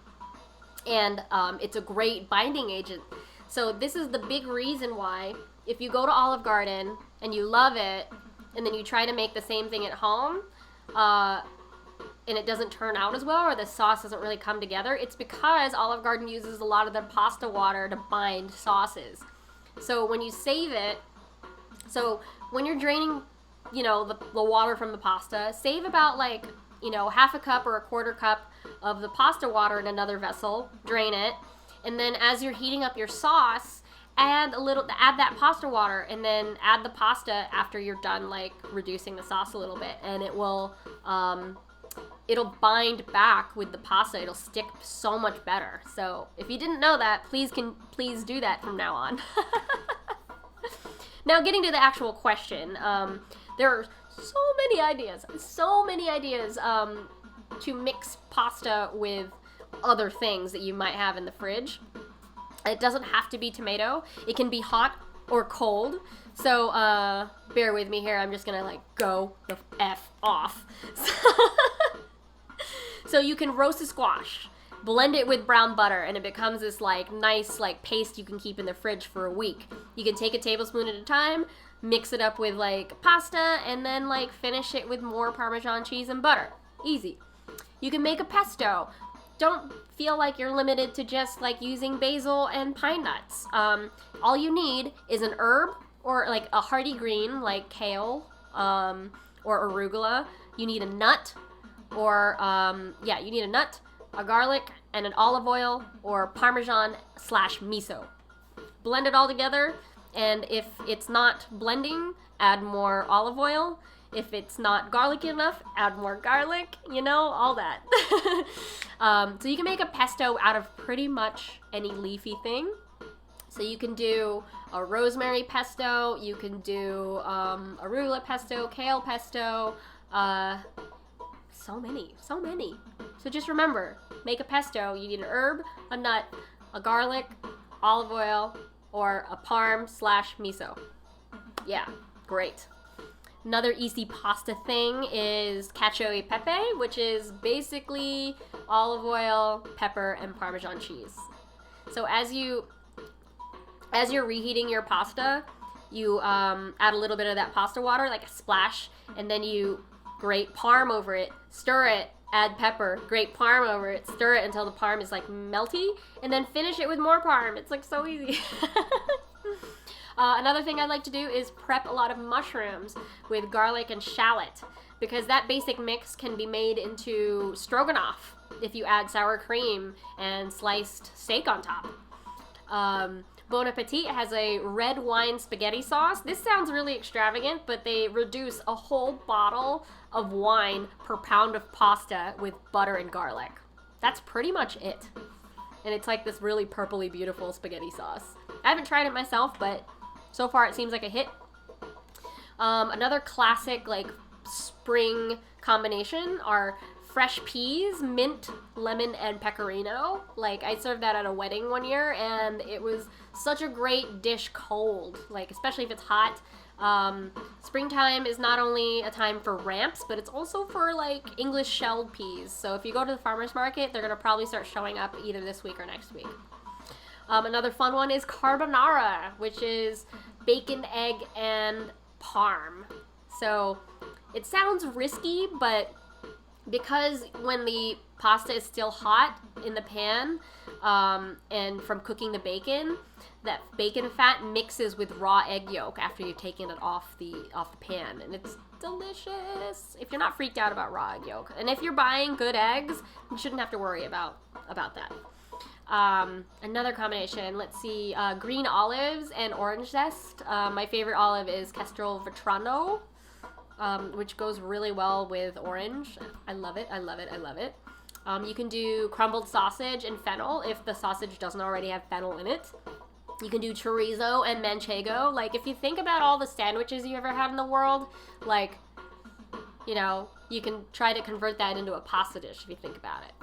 S1: And it's a great binding agent. So this is the big reason why if you go to Olive Garden and you love it, and then you try to make the same thing at home, and it doesn't turn out as well, or the sauce doesn't really come together, it's because Olive Garden uses a lot of their pasta water to bind sauces. So when you save it, so when you're draining, you know, the water from the pasta, save about like, you know, half a cup or a quarter cup of the pasta water in another vessel, drain it, and then as you're heating up your sauce, add that pasta water, and then add the pasta after you're done like reducing the sauce a little bit, and it will it'll bind back with the pasta. It'll stick so much better. So if you didn't know that, please do that from now on. Now getting to the actual question, there are so many ideas to mix pasta with other things that you might have in the fridge. It doesn't have to be tomato. It can be hot or cold. So bear with me here. I'm just gonna like go the F off. So you can roast a squash, blend it with brown butter, and it becomes this like nice like paste you can keep in the fridge for a week. You can take a tablespoon at a time, mix it up with like pasta, and then like finish it with more Parmesan cheese and butter. Easy. You can make a pesto. Don't feel like you're limited to just like using basil and pine nuts. All you need is an herb or like a hardy green like kale or arugula. You need a nut or you need a nut, a garlic, and an olive oil or Parmesan/miso. Blend it all together, and if it's not blending, add more olive oil. If it's not garlicky enough, add more garlic, you know, all that. So you can make a pesto out of pretty much any leafy thing. So you can do a rosemary pesto, you can do arugula pesto, kale pesto, so many. So just remember, make a pesto, you need an herb, a nut, a garlic, olive oil, or a parm/miso. Yeah, great. Another easy pasta thing is cacio e pepe, which is basically olive oil, pepper, and Parmesan cheese. So as you're reheating your pasta, you add a little bit of that pasta water, like a splash, and then you grate parm over it, stir it, add pepper, grate parm over it, stir it until the parm is like melty, and then finish it with more parm. It's like so easy. Another thing I like to do is prep a lot of mushrooms with garlic and shallot, because that basic mix can be made into stroganoff if you add sour cream and sliced steak on top. Bon Appetit has a red wine spaghetti sauce. This sounds really extravagant, but they reduce a whole bottle of wine per pound of pasta with butter and garlic. That's pretty much it. And it's like this really purpley, beautiful spaghetti sauce. I haven't tried it myself, but so far it seems like a hit. Another classic, like, spring combination are fresh peas, mint, lemon, and pecorino. Like, I served that at a wedding one year, and it was such a great dish cold, like, especially if it's hot. Springtime is not only a time for ramps, but it's also for, like, English shelled peas. So if you go to the farmer's market, they're gonna probably start showing up either this week or next week. Another fun one is carbonara, which is bacon, egg, and parm. So it sounds risky, but because when the pasta is still hot in the pan, and from cooking the bacon, that bacon fat mixes with raw egg yolk after you've taken it off the pan, and it's delicious if you're not freaked out about raw egg yolk. And if you're buying good eggs, you shouldn't have to worry about that. Another combination, let's see, green olives and orange zest. My favorite olive is Kestrel Vetrano, which goes really well with orange. I love it. You can do crumbled sausage and fennel if the sausage doesn't already have fennel in it. You can do chorizo and manchego. Like, if you think about all the sandwiches you ever had in the world, like, you know, you can try to convert that into a pasta dish if you think about it.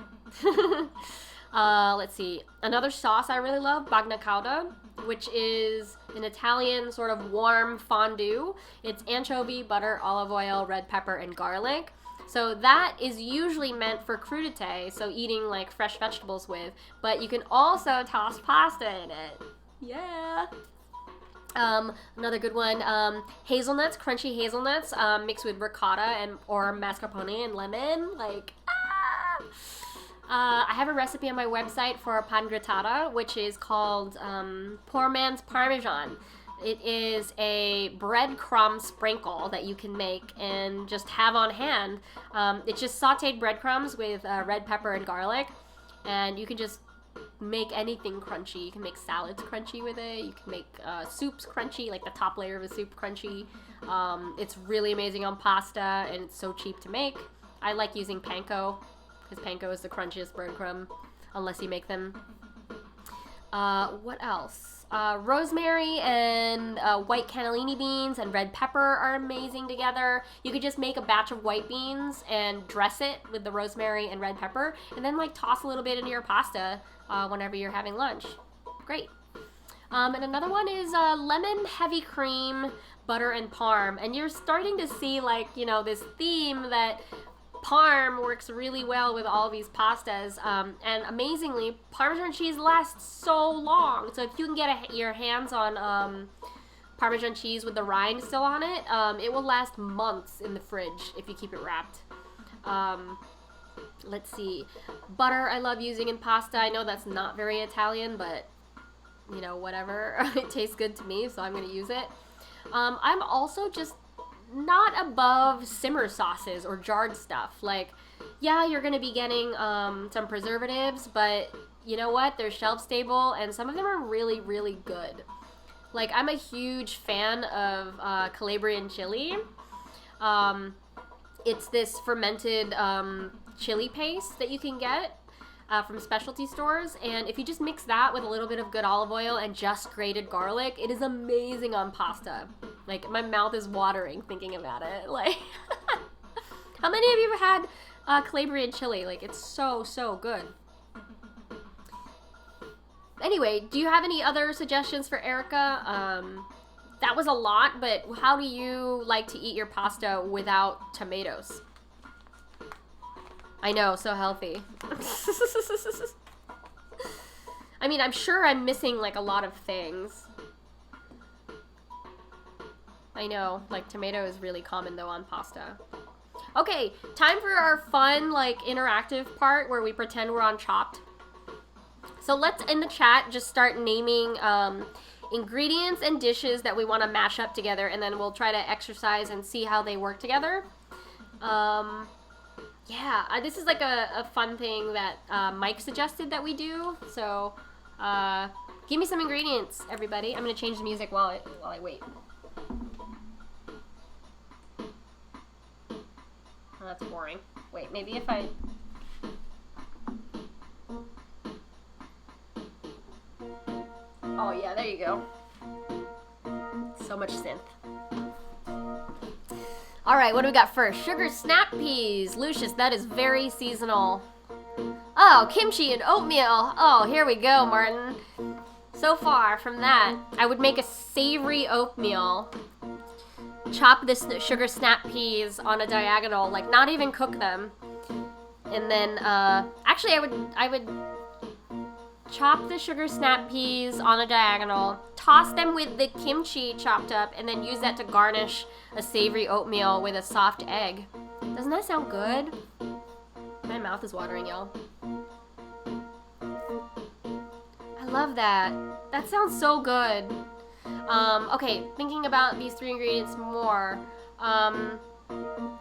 S1: Let's see. Another sauce I really love, bagna cauda, which is an Italian sort of warm fondue. It's anchovy, butter, olive oil, red pepper, and garlic. So that is usually meant for crudité, so eating like fresh vegetables with, but you can also toss pasta in it. Yeah. Another good one, hazelnuts, crunchy hazelnuts, mixed with ricotta or mascarpone and lemon. Like, I have a recipe on my website for pan grattata, which is called Poor Man's Parmesan. It is a breadcrumb sprinkle that you can make and just have on hand. It's just sauteed breadcrumbs with red pepper and garlic, and you can just make anything crunchy. You can make salads crunchy with it. You can make soups crunchy, like the top layer of a soup crunchy. It's really amazing on pasta, and it's so cheap to make. I like using panko, because panko is the crunchiest breadcrumb, unless you make them. What else? Rosemary and white cannellini beans and red pepper are amazing together. You could just make a batch of white beans and dress it with the rosemary and red pepper, and then like toss a little bit into your pasta whenever you're having lunch. Great. And another one is lemon heavy cream, butter, and parm. And you're starting to see, like, you know, this theme that parm works really well with all these pastas, and amazingly, Parmesan cheese lasts so long. So if you can get your hands on Parmesan cheese with the rind still on it, it will last months in the fridge if you keep it wrapped. Let's see, butter I love using in pasta. I know that's not very Italian, but you know, whatever. It tastes good to me, so I'm gonna use it. I'm also just not above simmer sauces or jarred stuff. Like, yeah, you're gonna be getting some preservatives, but you know what? They're shelf stable, and some of them are really, really good. Like, I'm a huge fan of Calabrian chili. It's this fermented chili paste that you can get from specialty stores, and if you just mix that with a little bit of good olive oil and just grated garlic, it is amazing on pasta. Like, my mouth is watering thinking about it. Like, how many of you have had Calabrian chili? Like, it's so, so good. Anyway, do you have any other suggestions for Erica? That was a lot, but how do you like to eat your pasta without tomatoes? I know, so healthy. I mean, I'm sure I'm missing, like, a lot of things. I know, like, tomato is really common, though, on pasta. Okay, time for our fun, like, interactive part where we pretend we're on Chopped. So let's, in the chat, just start naming ingredients and dishes that we want to mash up together, and then we'll try to exercise and see how they work together. Yeah, this is like a fun thing that Mike suggested that we do. So Give me some ingredients, everybody. I'm gonna change the music while I wait. Oh, that's boring. Wait, maybe if I... Oh yeah, there you go. So much synth. Alright, what do we got first? Sugar snap peas. Lucius, that is very seasonal. Oh, kimchi and oatmeal. Oh, here we go, Martin. So far from that, I would make a savory oatmeal. Chop this sugar snap peas on a diagonal, like not even cook them. And then, actually I would chop the sugar snap peas on a diagonal, toss them with the kimchi chopped up, and then use that to garnish a savory oatmeal with a soft egg. Doesn't that sound good? My mouth is watering, y'all. I love that. That sounds so good. Okay, thinking about these 3 ingredients more.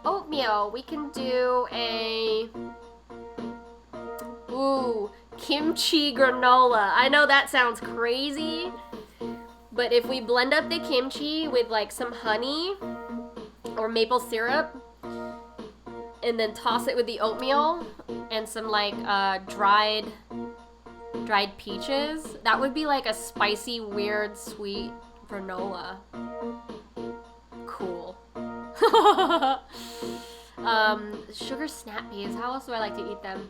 S1: Oatmeal. We can do a... Ooh, kimchi granola. I know that sounds crazy, but if we blend up the kimchi with like some honey or maple syrup and then toss it with the oatmeal and some like dried peaches, that would be like a spicy, weird, sweet granola. Cool. Sugar snap peas. How else do I like to eat them?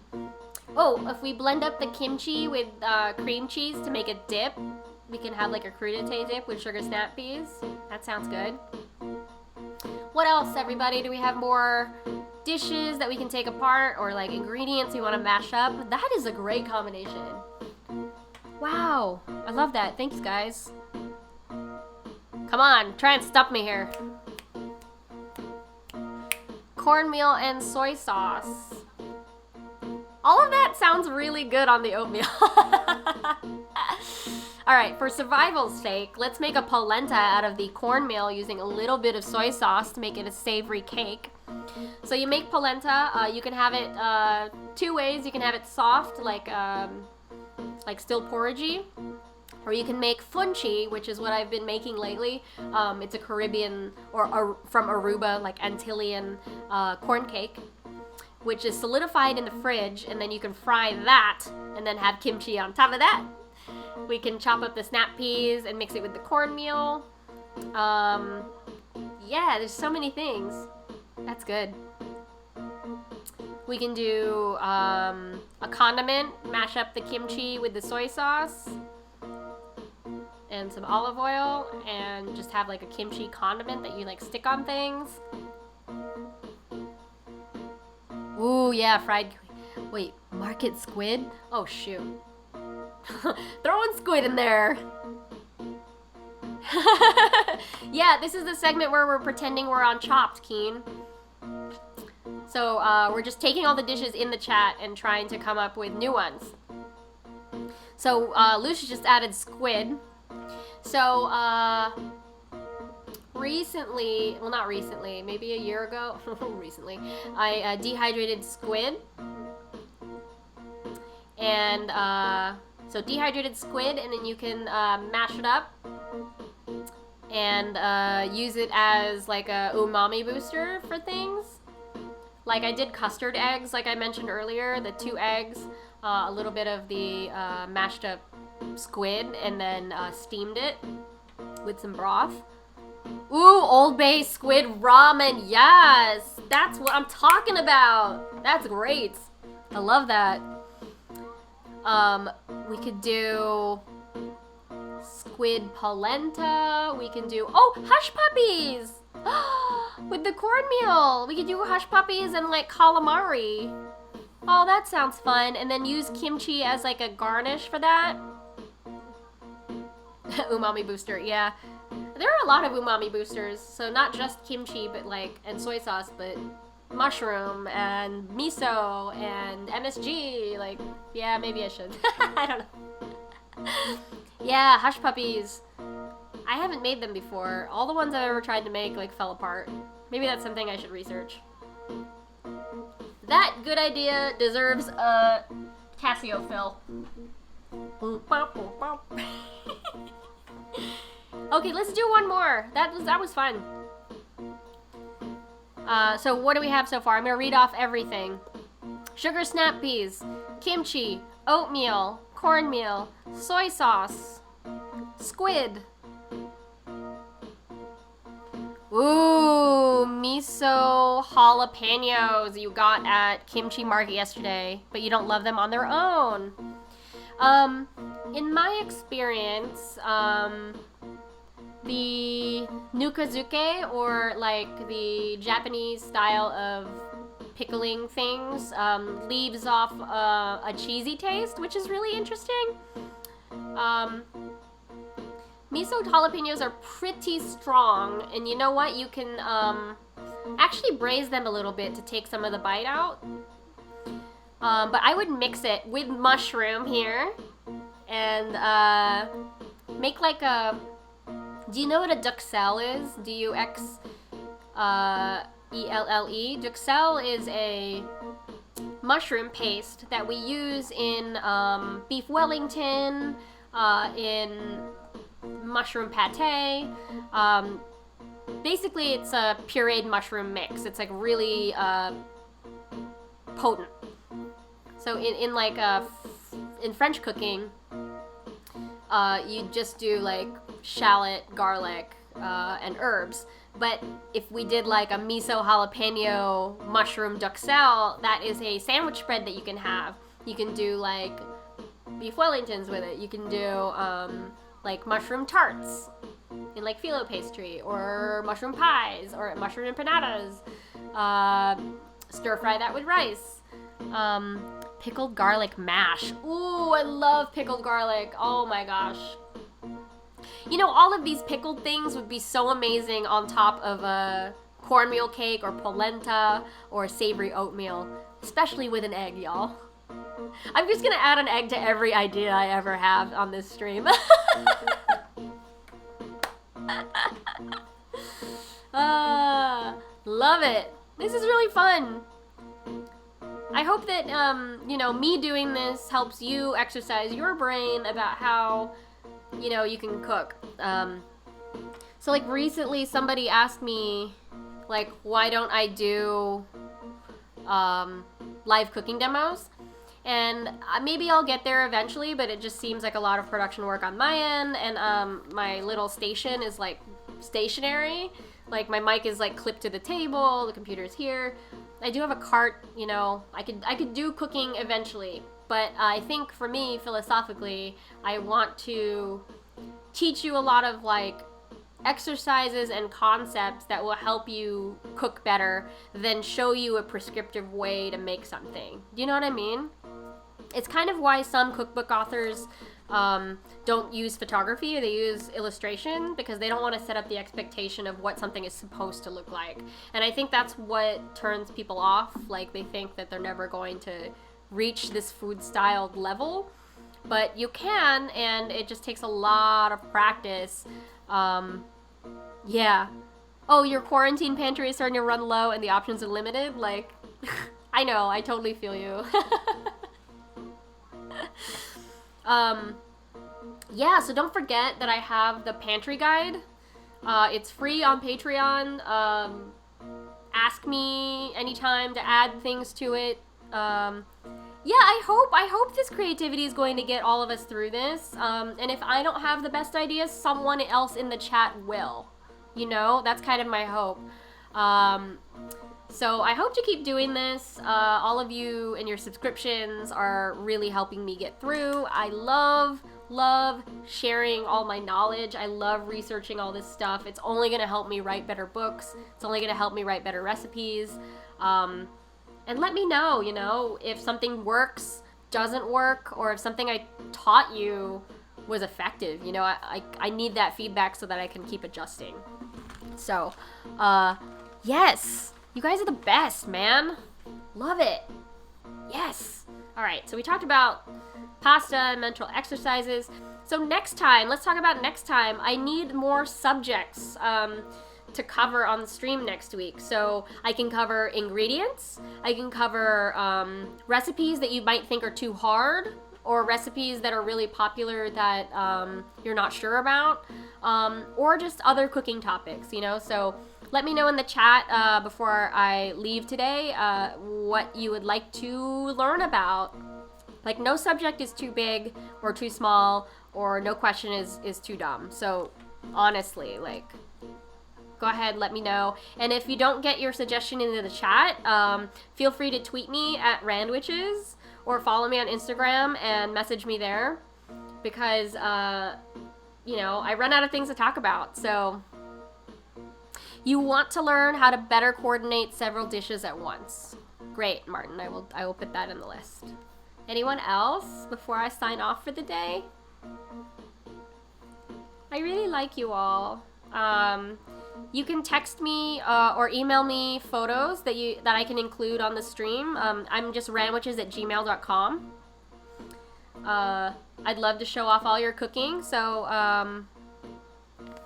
S1: Oh, if we blend up the kimchi with cream cheese to make a dip, we can have like a crudité dip with sugar snap peas. That sounds good. What else, everybody? Do we have more dishes that we can take apart or like ingredients we want to mash up? That is a great combination. Wow, I love that. Thanks, guys. Come on, try and stop me here. Cornmeal and soy sauce. All of that sounds really good on the oatmeal. Alright, for survival's sake, let's make a polenta out of the cornmeal using a little bit of soy sauce to make it a savory cake. So you make polenta, you can have it 2 ways. You can have it soft, like still porridgey, or you can make funchi, which is what I've been making lately. It's a Caribbean, or from Aruba, like Antillean corn cake, which is solidified in the fridge, and then you can fry that, and then have kimchi on top of that. We can chop up the snap peas and mix it with the cornmeal. Yeah, there's so many things. That's good. We can do a condiment, mash up the kimchi with the soy sauce and some olive oil, and just have like a kimchi condiment that you like stick on things. Ooh, yeah, fried. Wait, market squid? Oh, shoot. Throwing squid in there. Yeah, this is the segment where we're pretending we're on Chopped, Keen. So we're just taking all the dishes in the chat and trying to come up with new ones. So Lucia just added squid. So recently, well, not recently, maybe a year ago, recently, I dehydrated squid. And so dehydrated squid, and then you can mash it up and use it as like a umami booster for things. Like I did custard eggs, like I mentioned earlier, the 2 eggs, a little bit of the mashed up squid, and then steamed it with some broth. Ooh, Old Bay squid ramen, yes! That's what I'm talking about! That's great. I love that. We could do squid polenta. We can do, oh, hush puppies! With the cornmeal. We could do hush puppies and like calamari. Oh, that sounds fun. And then use kimchi as like a garnish for that. Umami booster, yeah. There are a lot of umami boosters. So not just kimchi, but like, and soy sauce, but mushroom and miso and MSG. Like, yeah, maybe I should. I don't know. Yeah, hush puppies. I haven't made them before. All the ones I've ever tried to make like fell apart. Maybe that's something I should research. That good idea deserves a Casio fill. Okay, let's do one more. That was fun. So what do we have so far? I'm gonna read off everything. Sugar snap peas, kimchi, oatmeal, cornmeal, soy sauce, squid. Ooh, miso jalapenos you got at Kimchi Market yesterday, but you don't love them on their own. In my experience, the nukazuke, or like the Japanese style of pickling things, leaves off a cheesy taste, which is really interesting. Miso jalapenos are pretty strong, and you know what? You can actually braise them a little bit to take some of the bite out. But I would mix it with mushroom here, and make like a... Do you know what a duxelle is? D-U-X-E-L-L-E. Duxelle is a mushroom paste that we use in beef Wellington, in mushroom pate. Basically, it's a pureed mushroom mix. It's like really potent. So in French cooking, you just do like shallot, garlic, and herbs. But if we did like a miso jalapeno mushroom duxelle, that is a sandwich spread that you can have. You can do like beef Wellingtons with it. You can do like mushroom tarts in like phyllo pastry, or mushroom pies, or mushroom empanadas. Stir fry that with rice. Pickled garlic mash. Ooh, I love pickled garlic. Oh my gosh. You know, all of these pickled things would be so amazing on top of a cornmeal cake, or polenta, or savory oatmeal, especially with an egg, y'all. I'm just gonna add an egg to every idea I ever have on this stream. Love it. This is really fun. I hope that, you know, me doing this helps you exercise your brain about how, you know, you can cook. So like recently somebody asked me, like, why don't I do live cooking demos? And maybe I'll get there eventually, but it just seems like a lot of production work on my end, and my little station is like stationary. Like my mic is like clipped to the table, the computer's here. I do have a cart, you know, I could do cooking eventually, but I think for me, philosophically, I want to teach you a lot of like exercises and concepts that will help you cook better than show you a prescriptive way to make something. Do you know what I mean? It's kind of why some cookbook authors don't use photography, they use illustration, because they don't want to set up the expectation of what something is supposed to look like. And I think that's what turns people off. Like, they think that they're never going to reach this food style level, but you can, and it just takes a lot of practice. Yeah. Oh, your quarantine pantry is starting to run low and the options are limited? Like, I know, I totally feel you. Yeah, so don't forget that I have the pantry guide. It's free on Patreon. Ask me anytime to add things to it. Yeah, I hope this creativity is going to get all of us through this. And if I don't have the best ideas, someone else in the chat will. You know, that's kind of my hope. So I hope to keep doing this. All of you and your subscriptions are really helping me get through. I love sharing all my knowledge. I love researching all this stuff. It's only going to help me write better books. It's only going to help me write better recipes. And let me know, you know, if something works, doesn't work, or if something I taught you was effective. You know, I need that feedback so that I can keep adjusting. So, yes. You guys are the best, man. Love it. Yes. All right, so we talked about pasta and mental exercises. So next time, let's talk about next time. I need more subjects to cover on the stream next week. So I can cover ingredients. I can cover recipes that you might think are too hard. or recipes that are really popular that you're not sure about, or just other cooking topics, you know. So let me know in the chat before I leave today what you would like to learn about. Like, no subject is too big or too small, or no question is too dumb. So honestly, like, go ahead, let me know. And if you don't get your suggestion into the chat, feel free to tweet me at Randwiches or follow me on Instagram and message me there, because you know, I run out of things to talk about. So you want to learn how to better coordinate several dishes at once. Great, Martin. I will put that in the list. Anyone else before I sign off for the day? I really like you all. You can text me or email me photos that I can include on the stream. I'm just randwiches@gmail.com. I'd love to show off all your cooking, so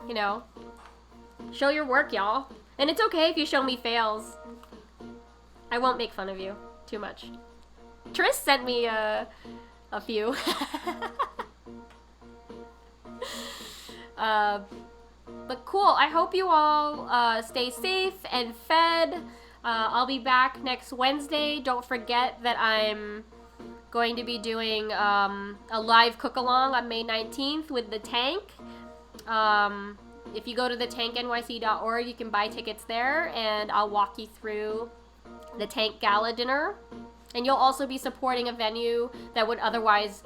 S1: you know, show your work, y'all. And it's okay if you show me fails. I won't make fun of you too much. Tris sent me a few. But cool, I hope you all stay safe and fed. I'll be back next Wednesday. Don't forget that I'm going to be doing a live cook-along on May 19th with The Tank. If you go to thetanknyc.org, you can buy tickets there, and I'll walk you through the Tank Gala dinner. And you'll also be supporting a venue that would otherwise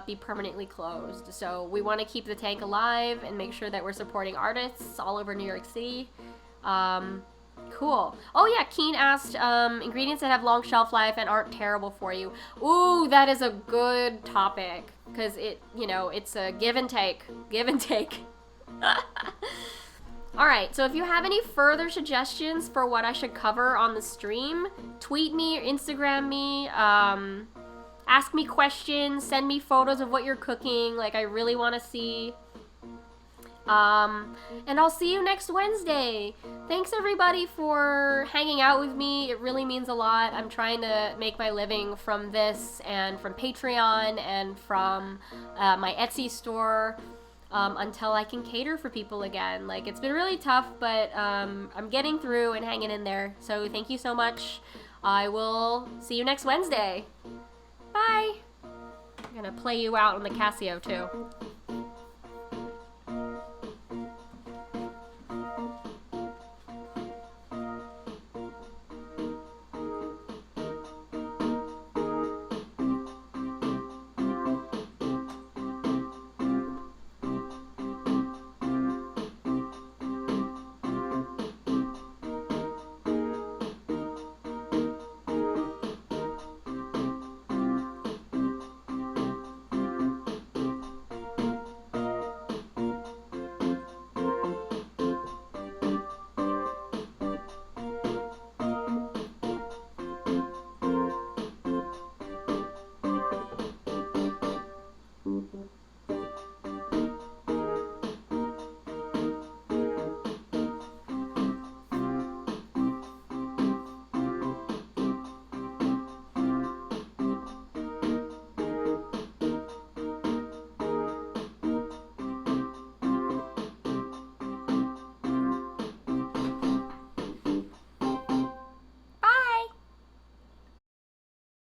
S1: be permanently closed. So we want to keep the Tank alive and make sure that we're supporting artists all over New York City. Cool. Oh yeah, Keen asked ingredients that have long shelf life and aren't terrible for you. Ooh, that is a good topic, because it's a give and take. Give and take. Alright, so if you have any further suggestions for what I should cover on the stream, tweet me or Instagram me, ask me questions, send me photos of what you're cooking. Like, I really want to see. And I'll see you next Wednesday. Thanks everybody for hanging out with me. It really means a lot. I'm trying to make my living from this and from Patreon and from my Etsy store. Until I can cater for people again. Like, it's been really tough, but I'm getting through and hanging in there. So thank you so much. I will see you next Wednesday. Bye. I'm gonna play you out on the Casio too.